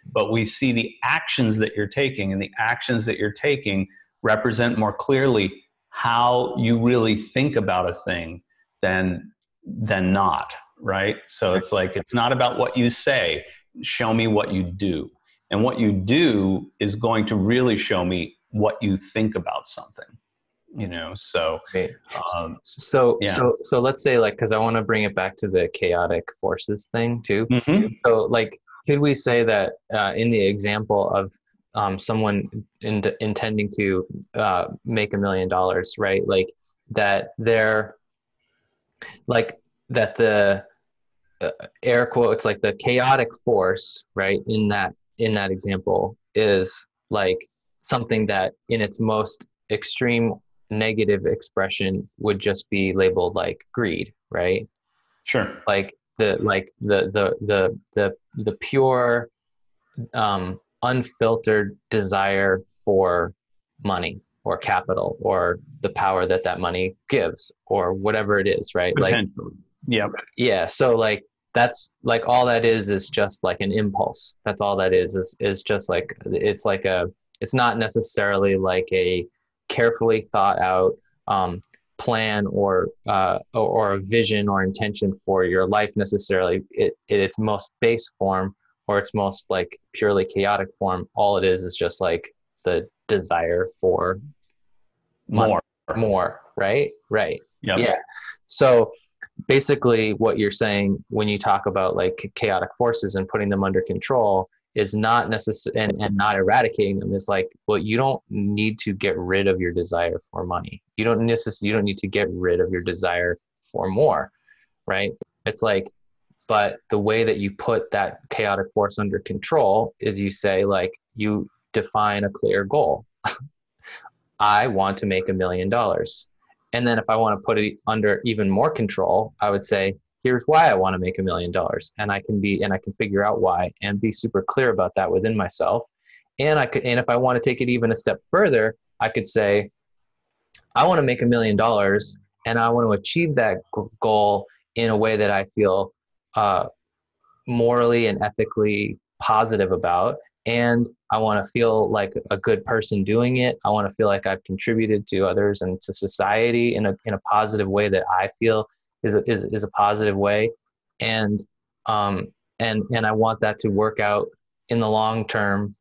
but we see the actions that you're taking, and the actions that you're taking represent more clearly how you really think about a thing than not, right? So it's like, it's not about what you say, show me what you do. And what you do is going to really show me what you think about something, so. Right. Yeah. So let's say, like, cause I want to bring it back to the chaotic forces thing too. Mm-hmm. So like, could we say that in the example of someone intending to make $1 million, right? Like that they're like that the air quotes, like the chaotic force, right? In that example is like something that in its most extreme negative expression would just be labeled like greed, right? Sure. Like the pure unfiltered desire for money or capital or the power that money gives or whatever it is, right? Like, yeah. So like, that's like, all that is just like an impulse. That's all that is just like, it's like it's not necessarily like a carefully thought out plan or a vision or intention for your life necessarily. Its most base form, or its most like purely chaotic form, all it is just like the desire for more, right? Yep. Yeah. So basically what you're saying when you talk about like chaotic forces and putting them under control is not necessary, and not eradicating them, is like, well, you don't need to get rid of your desire for money. You don't need to get rid of your desire for more, right? It's like, but the way that you put that chaotic force under control is you say, like, you define a clear goal. I want to make $1 million. And then if I want to put it under even more control, I would say, here's why I want to make $1 million. And I can figure out why and be super clear about that within myself. And if I want to take it even a step further, I could say, I want to make $1 million and I want to achieve that goal in a way that I feel morally and ethically positive about. And I want to feel like a good person doing it. I want to feel like I've contributed to others and to society in a positive way that I feel is a positive way. And I want that to work out in the long term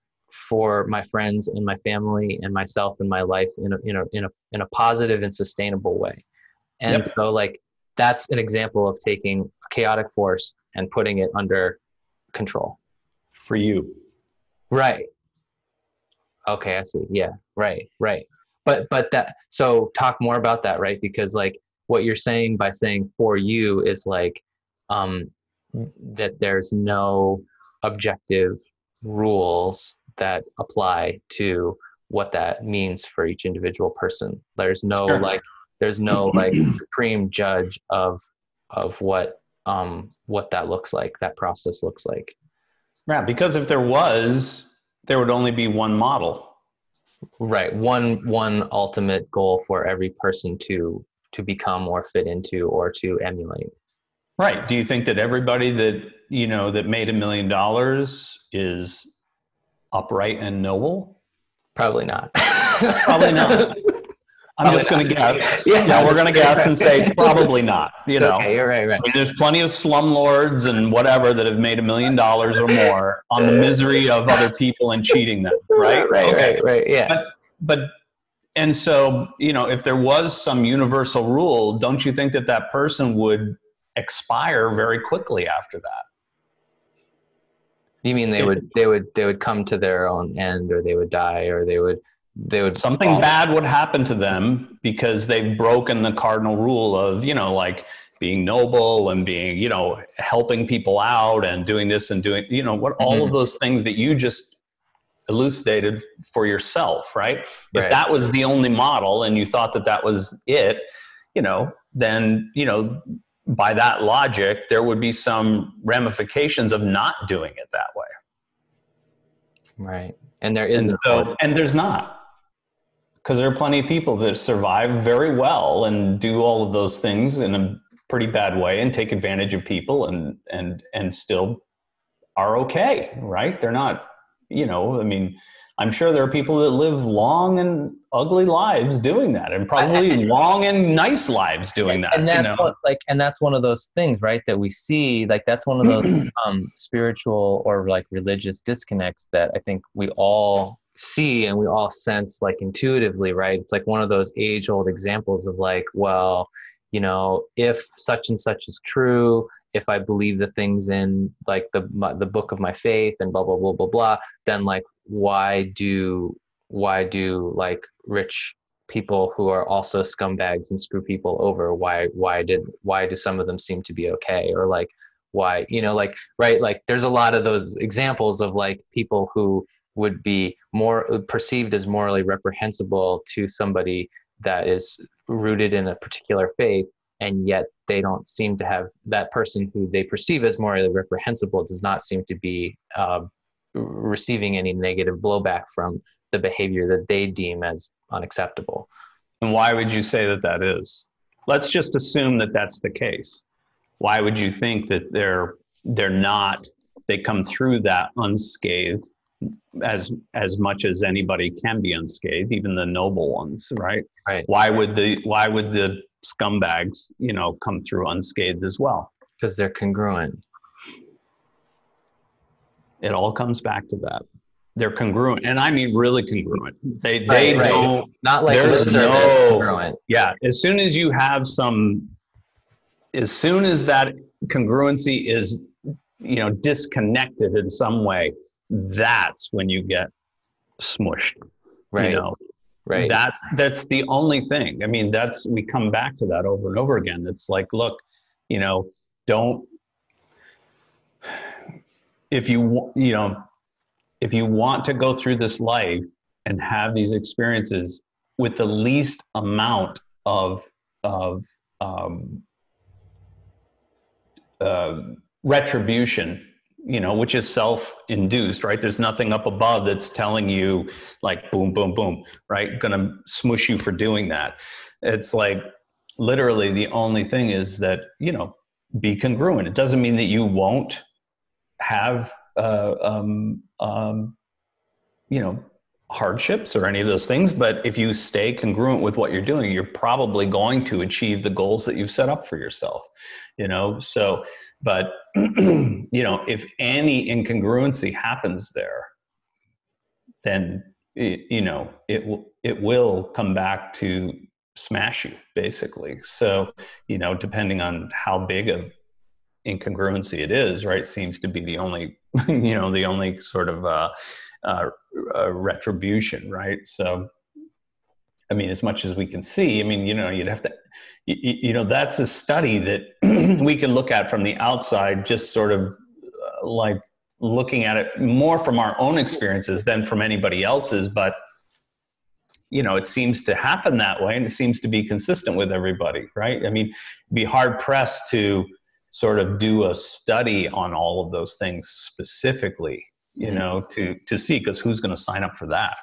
for my friends and my family and myself and my life in a positive and sustainable way. And so like, that's an example of taking a chaotic force and putting it under control. For you. Right. Okay, I see. Yeah. Right. But that, so talk more about that, right? Because like what you're saying by saying for you is like, that there's no objective rules that apply to what that means for each individual person. There's no like supreme judge of what that looks like, that process looks like. Yeah, because if there was, there would only be one model. Right. One ultimate goal for every person to become or fit into or to emulate. Right. Do you think that everybody that, that made $1 million is upright and noble? Probably not. Probably not. I'm just going to guess. Yeah, we're going to guess and say probably not. Okay, you're right. I mean, there's plenty of slumlords and whatever that have made $1 million or more on the misery of other people and cheating them. Right. Right. Yeah. But and so if there was some universal rule, don't you think that person would expire very quickly after that. You mean they would come to their own end, or they would die, or they would something bad would happen to them because they've broken the cardinal rule of, like being noble and being, helping people out and doing this and doing, all of those things that you just elucidated for yourself, right? If that was the only model and you thought that was it, then, by that logic, there would be some ramifications of not doing it that way. Right. And there isn't. And there's not. Because there are plenty of people that survive very well and do all of those things in a pretty bad way and take advantage of people and still are okay, right? They're not, I'm sure there are people that live long and ugly lives doing that, and probably long and nice lives doing that. And that's and that's one of those things, right, that we see, like that's one of those spiritual or like religious disconnects that I think we all see and we all sense like intuitively, right? It's like one of those age-old examples of like, well, if such and such is true, if I believe the things in like the book of my faith and blah blah blah blah blah, then like why do like rich people who are also scumbags and screw people over, why do some of them seem to be okay? Or like why, like, right, like there's a lot of those examples of like people who would be more perceived as morally reprehensible to somebody that is rooted in a particular faith, and yet they don't seem to have, that person who they perceive as morally reprehensible does not seem to be receiving any negative blowback from the behavior that they deem as unacceptable. And why would you say that is? Let's just assume that that's the case. Why would you think that they come through that unscathed as much as anybody can be unscathed, even the noble ones, right? Right. Why would the scumbags, come through unscathed as well? Because they're congruent. It all comes back to that. They're congruent, and I mean really congruent. They don't, not like there's congruent. Yeah, as soon as that congruency is, disconnected in some way, that's when you get smushed. Right. Right. That's the only thing. I mean, we come back to that over and over again. It's like, look, if you want to go through this life and have these experiences with the least amount of retribution, which is self-induced, right? There's nothing up above that's telling you like, boom, boom, boom, right? Gonna smush you for doing that. It's like literally the only thing is that, be congruent. It doesn't mean that you won't have, hardships or any of those things, but if you stay congruent with what you're doing, you're probably going to achieve the goals that you've set up for yourself, so, but if any incongruency happens there, then it will come back to smash you, basically. So, depending on how big of incongruency it is, right, seems to be the only, the only sort of retribution, right? So, I mean, as much as we can see, I mean, you'd have to, that's a study that we can look at from the outside, just sort of like looking at it more from our own experiences than from anybody else's. But, it seems to happen that way, and it seems to be consistent with everybody, right? I mean, it'd be hard pressed to sort of do a study on all of those things specifically, to see, because who's going to sign up for that?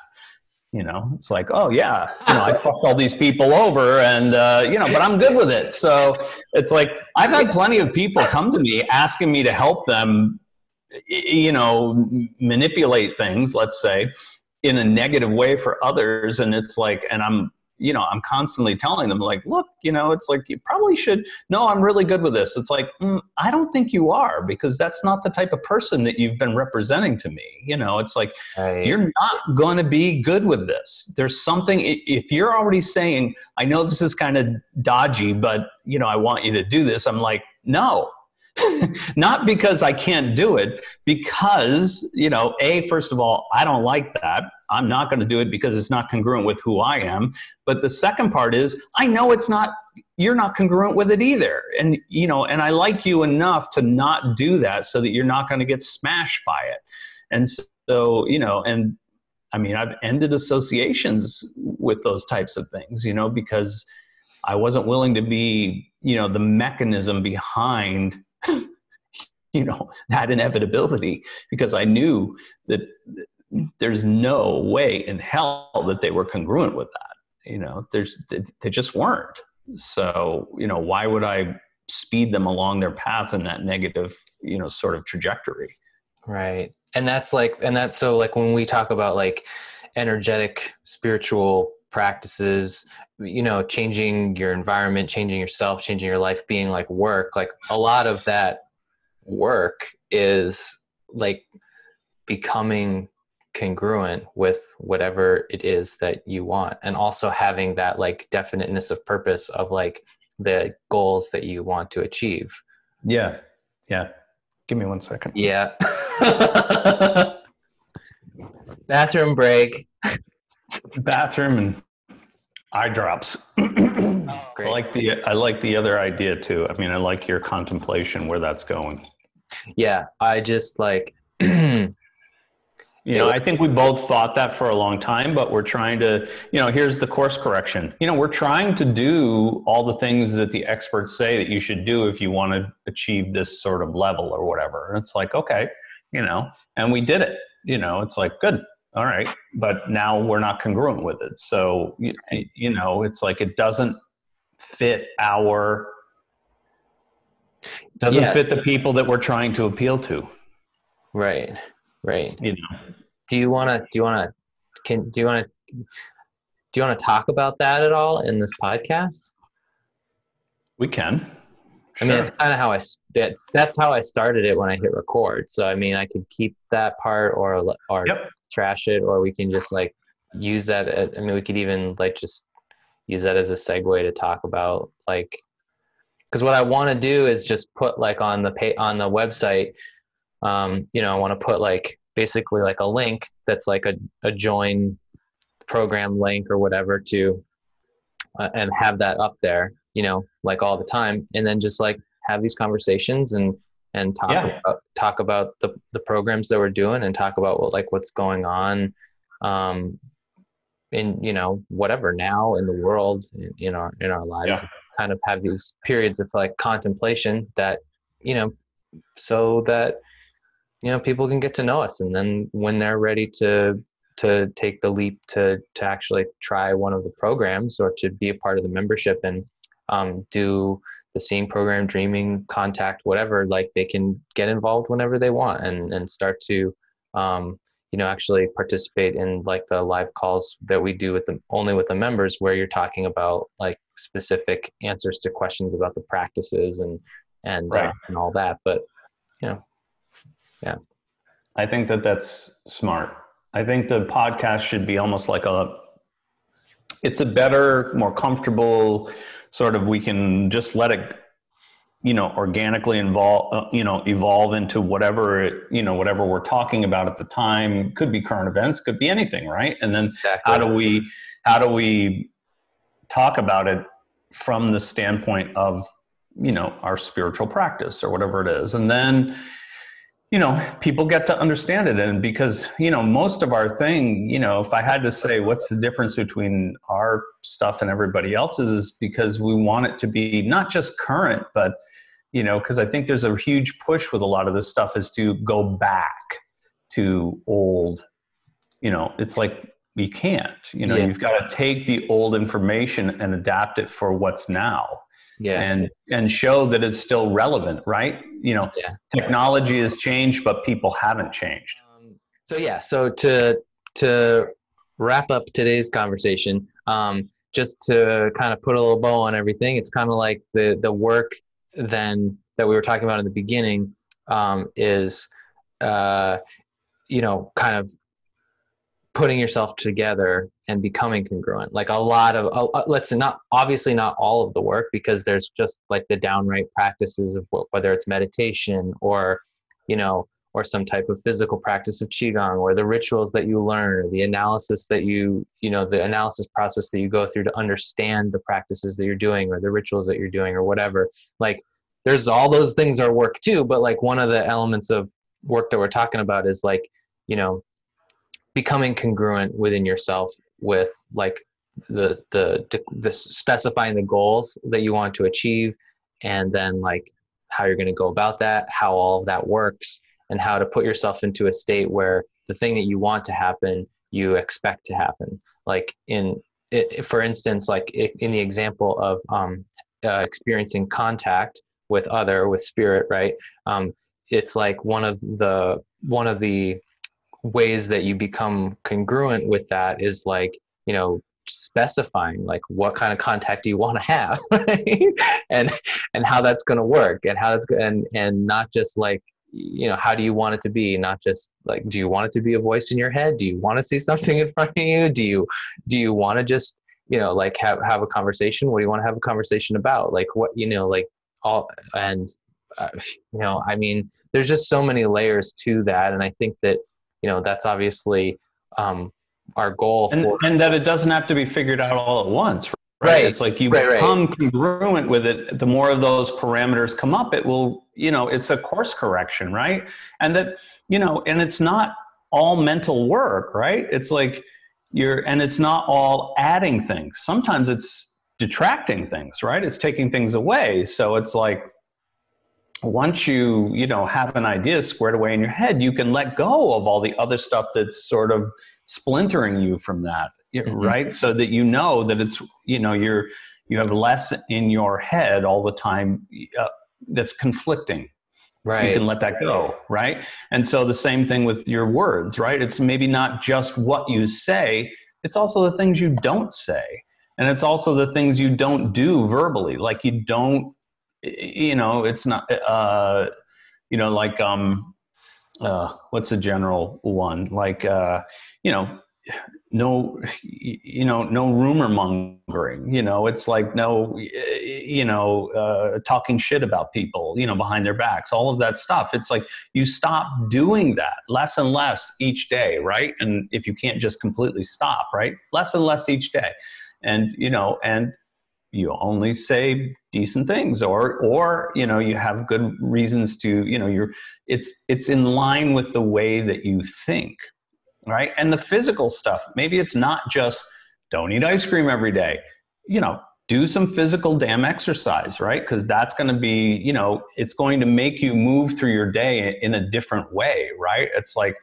It's like, oh yeah, I fucked all these people over and, but I'm good with it. So it's like, I've had plenty of people come to me asking me to help them, manipulate things, let's say, in a negative way for others. And it's like, and I'm constantly telling them like, look, it's like, you probably should, no, I'm really good with this. It's like, I don't think you are, because that's not the type of person that you've been representing to me. It's like, you're not going to be good with this. There's something, if you're already saying, I know this is kind of dodgy, but I want you to do this. I'm like, No. Not because I can't do it, because, first of all, I don't like that. I'm not going to do it because it's not congruent with who I am. But the second part is, I know you're not congruent with it either. And, and I like you enough to not do that so that you're not going to get smashed by it. And so, and I mean, I've ended associations with those types of things, because I wasn't willing to be, the mechanism behind that inevitability, because I knew that there's no way in hell that they were congruent with that. They just weren't. So, why would I speed them along their path in that negative, sort of trajectory? Right. And that's so like when we talk about like energetic spiritual practices, changing your environment, changing yourself, changing your life, being like work, like a lot of that work is like becoming congruent with whatever it is that you want, and also having that like definiteness of purpose of like the goals that you want to achieve. Yeah. Give me 1 second. Yeah. Bathroom break. Bathroom and eye drops. Oh, great. I like the other idea too. I mean, I like your contemplation where that's going. Yeah, I just like I think we both thought that for a long time, but we're trying to, here's the course correction. We're trying to do all the things that the experts say that you should do if you want to achieve this sort of level or whatever. And it's like, okay, and we did it. It's like, good. All right. But now we're not congruent with it. So, it's like it doesn't fit fit the people that we're trying to appeal to. Right. Do you want to talk about that at all in this podcast? We can. Sure. I mean, it's kind of that's how I started it when I hit record. So, I mean, I could keep that part or yep. Trash it, or we can just like use that. We could even like just use that as a segue to talk about like, because what I want to do is just put like on the website, I want to put like basically like a link that's like a join program link or whatever to, and have that up there, like all the time, and then just like have these conversations and talk about the programs that we're doing, and talk about what's going on, in whatever now in the world, in our lives. Yeah. Kind of have these periods of like contemplation that so that people can get to know us, and then when they're ready to take the leap to actually try one of the programs or to be a part of the membership and do the SEEing program, dreaming, contact, whatever, like they can get involved whenever they want and start to actually participate in like the live calls that we do only with the members, where you're talking about like specific answers to questions about the practices and all that. But yeah. I think that's smart. I think the podcast should be almost like it's a better, more comfortable sort of, we can just let it, organically evolve into whatever we're talking about at the time. Could be current events, could be anything. Right. And then exactly. how do we talk about it from the standpoint of, our spiritual practice or whatever it is. And then, people get to understand it. And because, most of our thing, if I had to say what's the difference between our stuff and everybody else's, is because we want it to be not just current, but, because I think there's a huge push with a lot of this stuff is to go back to old, it's like you can't, you've got to take the old information and adapt it for what's now. Yeah. And show that it's still relevant, right? Technology has changed, but people haven't changed. So to wrap up today's conversation, just to kind of put a little bow on everything, it's kind of like the work then that we were talking about in the beginning, is, kind of putting yourself together and becoming congruent. Like a lot of, let's say not, obviously not all of the work, because there's just like the downright practices of whether it's meditation or, you know, or some type of physical practice of qigong, or the rituals that you learn, or the analysis that the analysis process that you go through to understand the practices that you're doing, or the rituals that you're doing, or whatever. Like there's all those things are work too, but like one of the elements of work that we're talking about is like, you know, becoming congruent within yourself with like the specifying the goals that you want to achieve, and then like how you're going to go about that, how all of that works, and how to put yourself into a state where the thing that you want to happen, you expect to happen. Like for instance, like in the example of experiencing contact with spirit, right? It's like one of the ways that you become congruent with that is like, you know, specifying like what kind of contact do you want to have, right? and how that's going to work, and how that's and not just like, you know, how do you want it to be? Not just like, do you want it to be a voice in your head? Do you want to see something in front of you? Do you want to just, you know, like have a conversation? What do you want to have a conversation about? Like what, you know, like all, and you know, I mean, there's just so many layers to that. And I think that, you know, that's obviously our goal and that it doesn't have to be figured out all at once, right? Right. It's like you Right. become congruent with it. The more of those parameters come up, it will, you know, it's a course correction, right? And that, you know, and it's not all mental work, right? It's like and it's not all adding things. Sometimes it's detracting things, right? It's taking things away. So it's like, once you know, have an idea squared away in your head, you can let go of all the other stuff that's sort of splintering you from that, right? So that you know that it's, you know, you have less in your head all the time that's conflicting. Right. You can let that go, right? And so the same thing with your words, right? It's maybe not just what you say, it's also the things you don't say. And it's also the things you don't do verbally. Like you don't, you know, it's not, you know, like, what's a general one? Like, you know, no rumor mongering, you know, it's like no, you know, talking shit about people, you know, behind their backs, all of that stuff. It's like you stop doing that less and less each day, right? And if you can't just completely stop, right? Less and less each day. And, you know, and you only say decent things, or, you know, you have good reasons to, you know, it's in line with the way that you think, right? And the physical stuff, maybe it's not just don't eat ice cream every day, you know, do some physical damn exercise, right? Because that's going to be, you know, it's going to make you move through your day in a different way, right? It's like,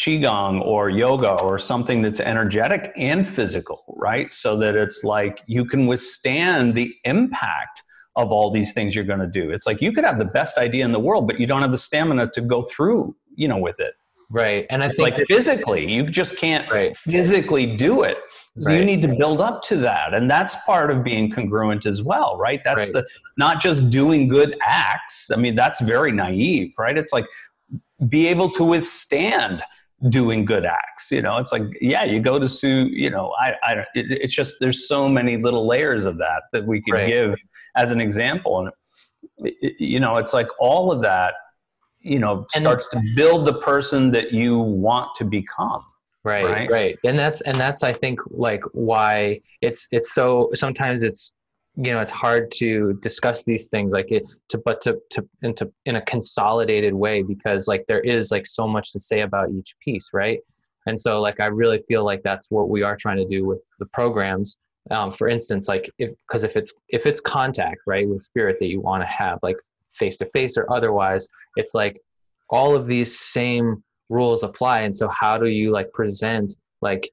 qigong or yoga or something that's energetic and physical, right? So that it's like you can withstand the impact of all these things you're going to do. It's like you could have the best idea in the world, but you don't have the stamina to go through, you know, with it. Right. And I it's think like physically, you just can't physically do it. So you need to build up to that. And that's part of being congruent as well, right? That's not just doing good acts. I mean, that's very naive, right? It's like be able to withstand doing good acts, you know. It's like, yeah, you go to sue, you know, it's just, there's so many little layers of that we could give as an example. And, you know, it's like all of that, you know, starts to build the person that you want to become. Right. And that's, I think, like why it's so, sometimes it's, you know, it's hard to discuss these things like in a consolidated way, because like there is like so much to say about each piece. Right. And so like, I really feel like that's what we are trying to do with the programs. For instance, like if it's contact, right, with spirit that you want to have, like face to face or otherwise, it's like all of these same rules apply. And so how do you like present like,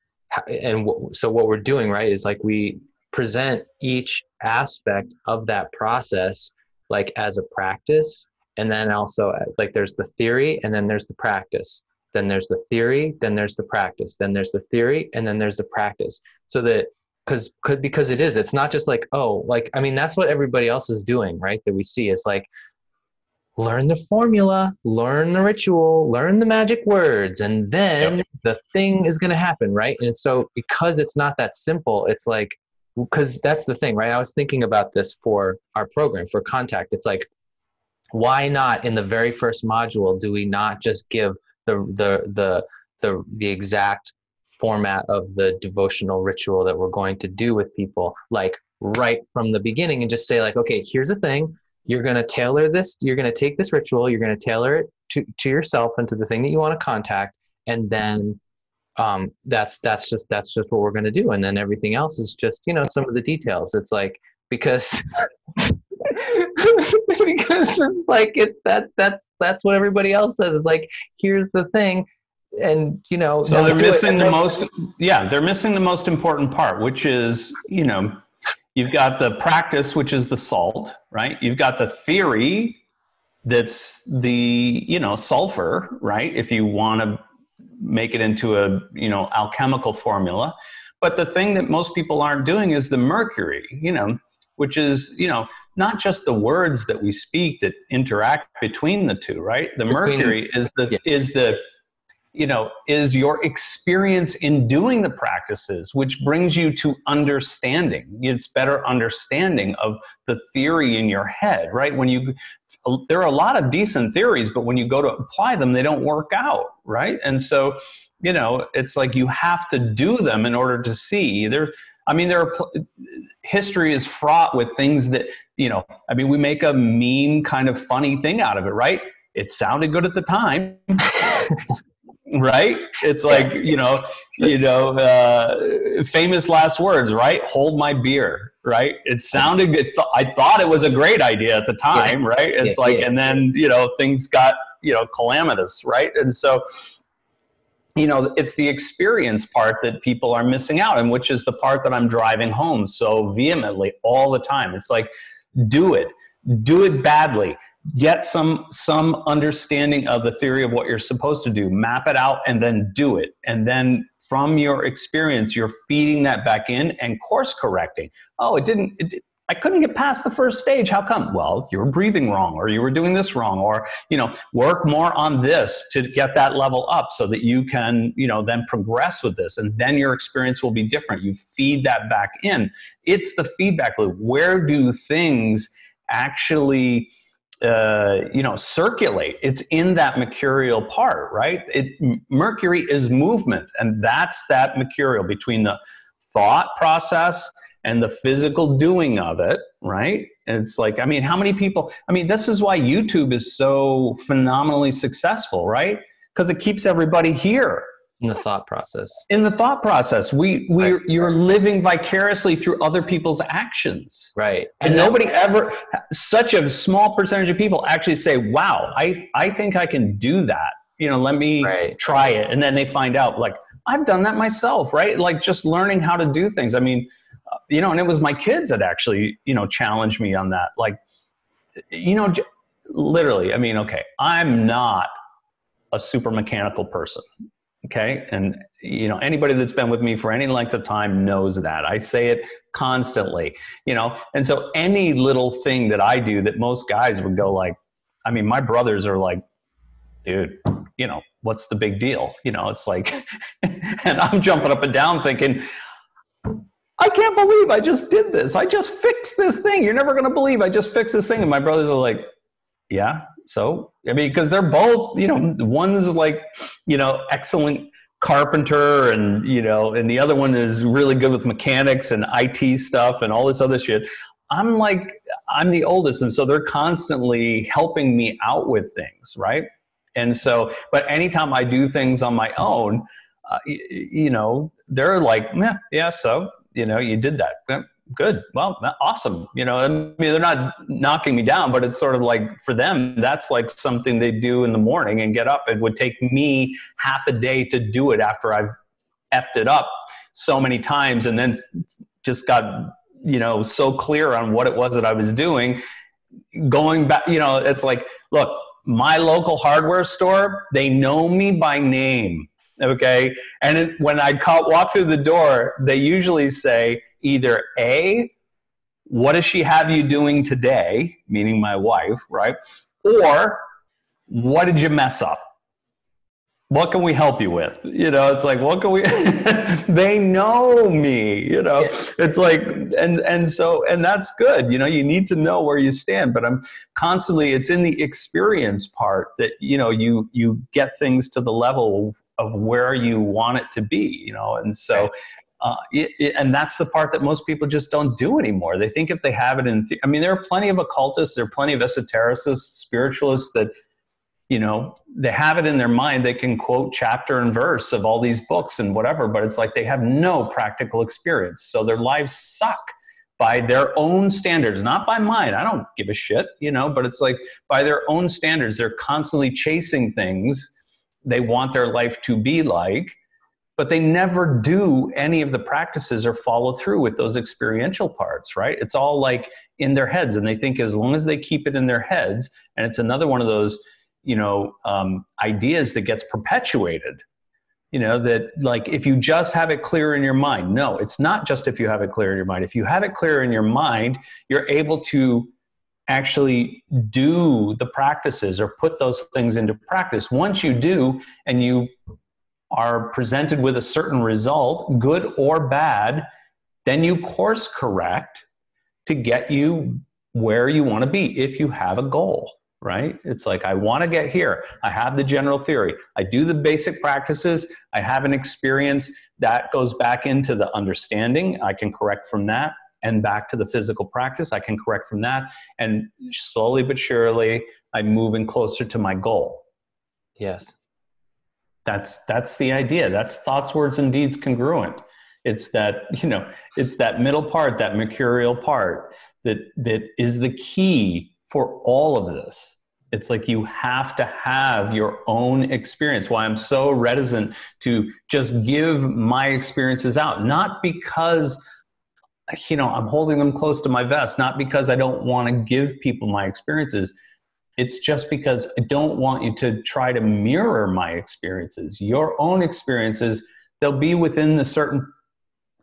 so what we're doing, right, is like we present each aspect of that process like as a practice, and then also like there's the theory and then there's the practice, then there's the theory, then there's the practice, then there's the theory, and then there's the practice. So that because it's not just like, oh, like, I mean, that's what everybody else is doing, right? That we see is like learn the formula, learn the ritual, learn the magic words, and then the thing is going to happen, right? And so because it's not that simple, it's like, because that's the thing, right? I was thinking about this for our program, for Contact. It's like, why not in the very first module do we not just give the exact format of the devotional ritual that we're going to do with people, like right from the beginning, and just say like, okay, here's the thing. You're going to tailor this. You're going to take this ritual. You're going to tailor it to yourself and to the thing that you want to contact. And then that's just what we're going to do. And then everything else is just, some of the details. It's like, because because it's like that's what everybody else does. It's like, here's the thing. And so they're missing they're missing the most important part, which is, you've got the practice, which is the salt, right? You've got the theory, that's the sulfur, right? If you want to make it into a alchemical formula. But the thing that most people aren't doing is the mercury, which is not just the words that we speak that interact between the two, right? The mercury is your experience in doing the practices, which brings you to understanding. It's better understanding of the theory in your head, right? There are a lot of decent theories, but when you go to apply them, they don't work out, right? And so, it's like you have to do them in order to see. History is fraught with things that, we make a meme kind of funny thing out of it, right? It sounded good at the time. Right? It's like, famous last words, right? Hold my beer, right? It sounded good. I thought it was a great idea at the time, right? It's and then, things got, calamitous, right? And so, it's the experience part that people are missing out, and which is the part that I'm driving home so vehemently all the time. It's like, do it badly. Get some understanding of the theory of what you're supposed to do, map it out, and then do it. And then from your experience, you're feeding that back in and course correcting. Oh, I couldn't get past the first stage. How come? Well, you were breathing wrong, or you were doing this wrong, or, work more on this to get that level up so that you can, then progress with this. And then your experience will be different. You feed that back in. It's the feedback loop. Where do things actually circulate? It's in that mercurial part, right? Mercury is movement, and that's that mercurial between the thought process and the physical doing of it, right? And it's like, how many people, this is why YouTube is so phenomenally successful, right? Because it keeps everybody here. In the thought process. You're living vicariously through other people's actions. Right. And nobody ever, such a small percentage of people actually say, wow, I think I can do that. Let me try it. And then they find out, like, I've done that myself, right? Like, just learning how to do things. And it was my kids that actually, challenged me on that. Like, literally, okay, I'm not a super mechanical person. Okay. And, anybody that's been with me for any length of time knows that. I say it constantly, and so any little thing that I do that most guys would go like, my brothers are like, dude, what's the big deal? It's like, and I'm jumping up and down thinking, I can't believe I just did this. I just fixed this thing. You're never going to believe I just fixed this thing. And my brothers are like, yeah. So, because they're both, one's like, excellent carpenter and, and the other one is really good with mechanics and IT stuff and all this other shit. I'm the oldest. And so they're constantly helping me out with things. Right. And so, but anytime I do things on my own, they're like, yeah, so, you did that. Good. Well, awesome. They're not knocking me down, but it's sort of like for them, that's like something they do in the morning and get up. It would take me half a day to do it after I've effed it up so many times and then just got, so clear on what it was that I was doing. Going back, it's like, look, my local hardware store, they know me by name. Okay. And when I walk through the door, they usually say either A, what does she have you doing today? Meaning my wife, right? Or what did you mess up? What can we help you with? It's like, what can we, they know me, it's like, and that's good. You need to know where you stand, but I'm constantly, it's in the experience part that, you get things to the level of where you want it to be, and so, and that's the part that most people just don't do anymore. They think if they have it there are plenty of occultists, there are plenty of esotericists, spiritualists that, they have it in their mind. They can quote chapter and verse of all these books and whatever, but it's like they have no practical experience. So their lives suck by their own standards, not by mine. I don't give a shit, but it's like by their own standards, they're constantly chasing things they want their life to be like, but they never do any of the practices or follow through with those experiential parts, right? It's all like in their heads, and they think as long as they keep it in their heads, and it's another one of those ideas that gets perpetuated, that like, if you just have it clear in your mind. No, it's not just if you have it clear in your mind. If you have it clear in your mind, you're able to actually do the practices or put those things into practice. Once you do, and you are presented with a certain result, good or bad, then you course correct to get you where you want to be if you have a goal. Right? It's like, I want to get here. I have the general theory. I do the basic practices. I have an experience that goes back into the understanding. I can correct from that, and back to the physical practice. I can correct from that. And slowly but surely, I'm moving closer to my goal. Yes. That's the idea. That's thoughts, words, and deeds congruent. It's that, it's that middle part, that mercurial part that is the key for all of this. It's like, you have to have your own experience. Why I'm so reticent to just give my experiences out, not because, I'm holding them close to my vest, not because I don't want to give people my experiences. It's just because I don't want you to try to mirror my experiences. Your own experiences, they'll be within the certain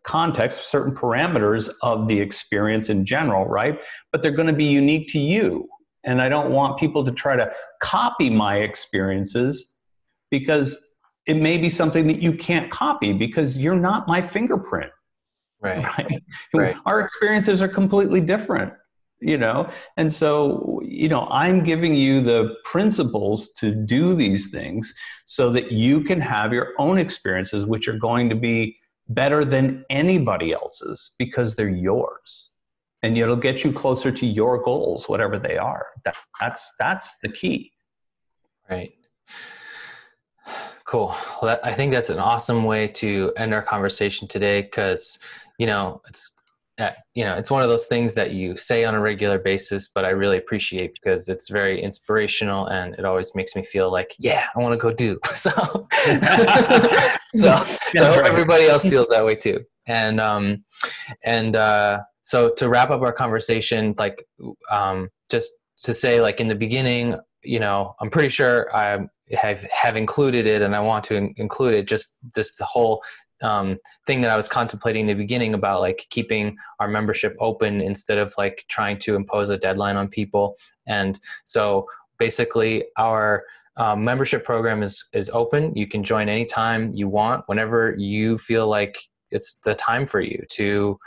context, certain parameters of the experience in general, right? But they're going to be unique to you. And I don't want people to try to copy my experiences, because it may be something that you can't copy because you're not my fingerprint. Right. Right? Our experiences are completely different, And so, I'm giving you the principles to do these things so that you can have your own experiences, which are going to be better than anybody else's because they're yours. And it'll get you closer to your goals, whatever they are. That's the key. Right. Cool. Well, I think that's an awesome way to end our conversation today, because, it's one of those things that you say on a regular basis, but I really appreciate, because it's very inspirational, and it always makes me feel like, yeah, I want to go do. So I hope everybody else feels that way too. So to wrap up our conversation, like, just to say, like, in the beginning, I'm pretty sure I have included it, and I want to include it, just the whole thing that I was contemplating in the beginning about, like, keeping our membership open instead of like trying to impose a deadline on people. And so basically our membership program is open. You can join anytime you want, whenever you feel like it's the time for you to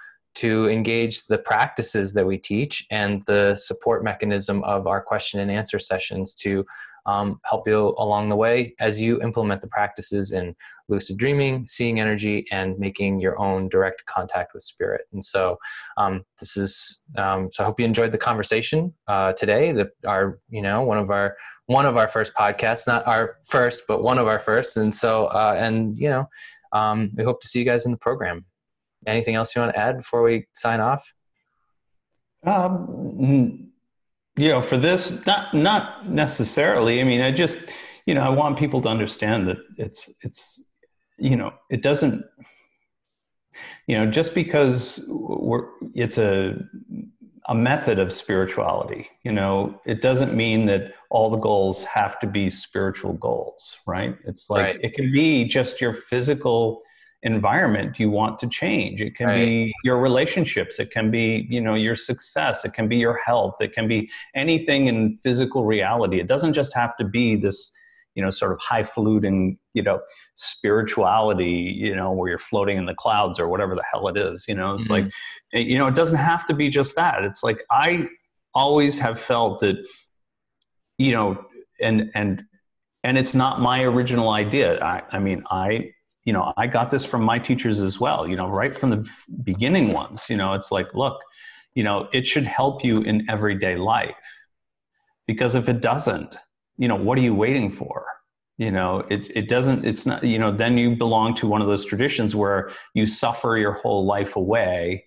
engage the practices that we teach and the support mechanism of our question and answer sessions to help you along the way as you implement the practices in lucid dreaming, seeing energy, and making your own direct contact with spirit. And so so I hope you enjoyed the conversation today. One of our first podcasts, not our first, but one of our first. And so, we hope to see you guys in the program. Anything else you want to add before we sign off? For this, not necessarily. I mean, I just, I want people to understand that it's, it doesn't, just because it's a method of spirituality, it doesn't mean that all the goals have to be spiritual goals, right? It's like, It can be just your physical environment do you want to change? It can be your relationships. It can be, your success. It can be your health. It can be anything in physical reality. It doesn't just have to be this, sort of highfalutin, spirituality, where you're floating in the clouds or whatever the hell it is, it's like, it doesn't have to be just that. It's like, I always have felt that, and it's not my original idea. I got this from my teachers as well, right from the beginning ones, it's like, look, it should help you in everyday life, because if it doesn't, what are you waiting for? It doesn't, it's not, then you belong to one of those traditions where you suffer your whole life away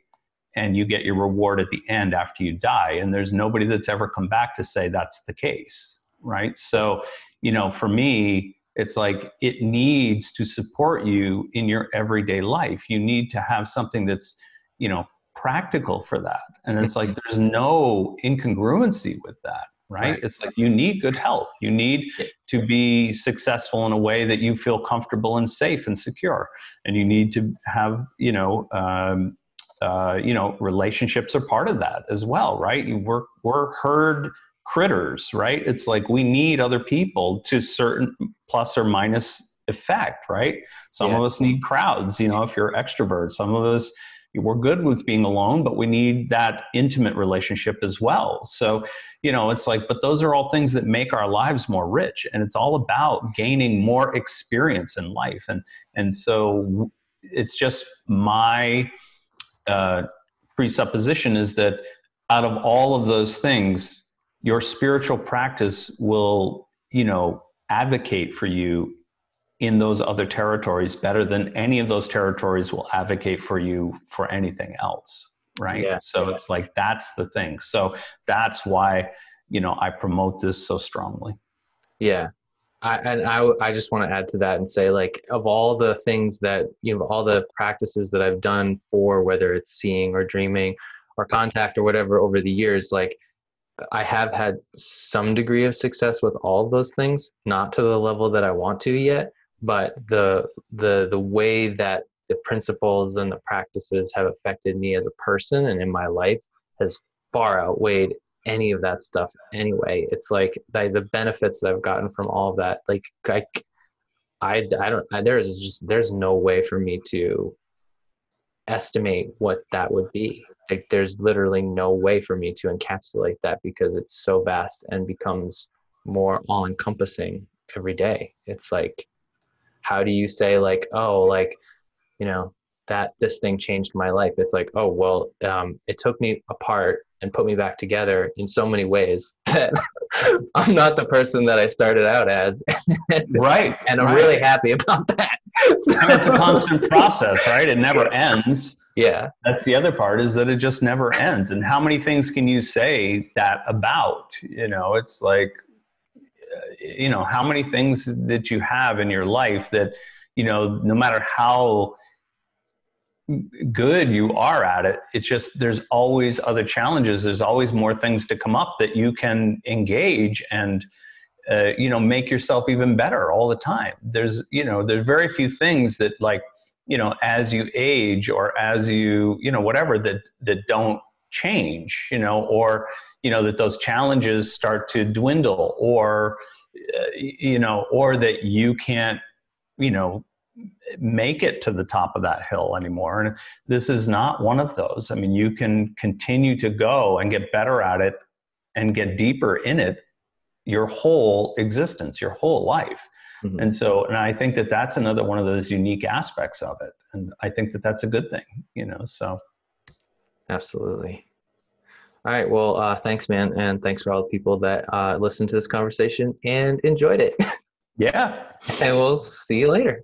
and you get your reward at the end after you die. And there's nobody that's ever come back to say that's the case. Right. So, for me, it's like, it needs to support you in your everyday life. You need to have something that's, practical for that. And it's like, there's no incongruency with that. Right. It's like, you need good health. You need to be successful in a way that you feel comfortable and safe and secure. And you need to have, relationships are part of that as well. Right. We're herd critters, right? It's like, we need other people to certain plus or minus effect, right? Some of us need crowds, if you're extrovert. Some of us, we're good with being alone, but we need that intimate relationship as well. So, it's like, but those are all things that make our lives more rich. And it's all about gaining more experience in life. And so it's just my presupposition is that out of all of those things, your spiritual practice will, advocate for you in those other territories better than any of those territories will advocate for you for anything else. Right. Yeah. So it's like, that's the thing. So that's why, I promote this so strongly. Yeah. I just want to add to that and say, like, of all the things that, all the practices that I've done for, whether it's seeing or dreaming or contact or whatever over the years, like, I have had some degree of success with all of those things, not to the level that I want to yet, but the way that the principles and the practices have affected me as a person and in my life has far outweighed any of that stuff anyway. It's like the benefits that I've gotten from all of that, like, there's no way for me to estimate what that would be. Like, there's literally no way for me to encapsulate that, because it's so vast and becomes more all-encompassing every day. It's like, how do you say, like, oh, like, that this thing changed my life? It's like, oh, well, it took me apart and put me back together in so many ways that I'm not the person that I started out as. Right. And I'm really happy about that. So, and it's a constant process, right? It never ends. Yeah. That's the other part, is that it just never ends. And how many things can you say that about? It's like, how many things that you have in your life that, no matter how good you are at it, it's just, there's always other challenges. There's always more things to come up that you can engage and, make yourself even better all the time. There's very few things that, like, as you age or as you, whatever, that don't change, or, that those challenges start to dwindle, or, or that you can't, make it to the top of that hill anymore. And this is not one of those. I mean, you can continue to go and get better at it and get deeper in it your whole existence, your whole life. Mm-hmm. And I think that that's another one of those unique aspects of it. And I think that that's a good thing, so. Absolutely. All right. Well, thanks, man. And thanks for all the people that listened to this conversation and enjoyed it. Yeah. And we'll see you later.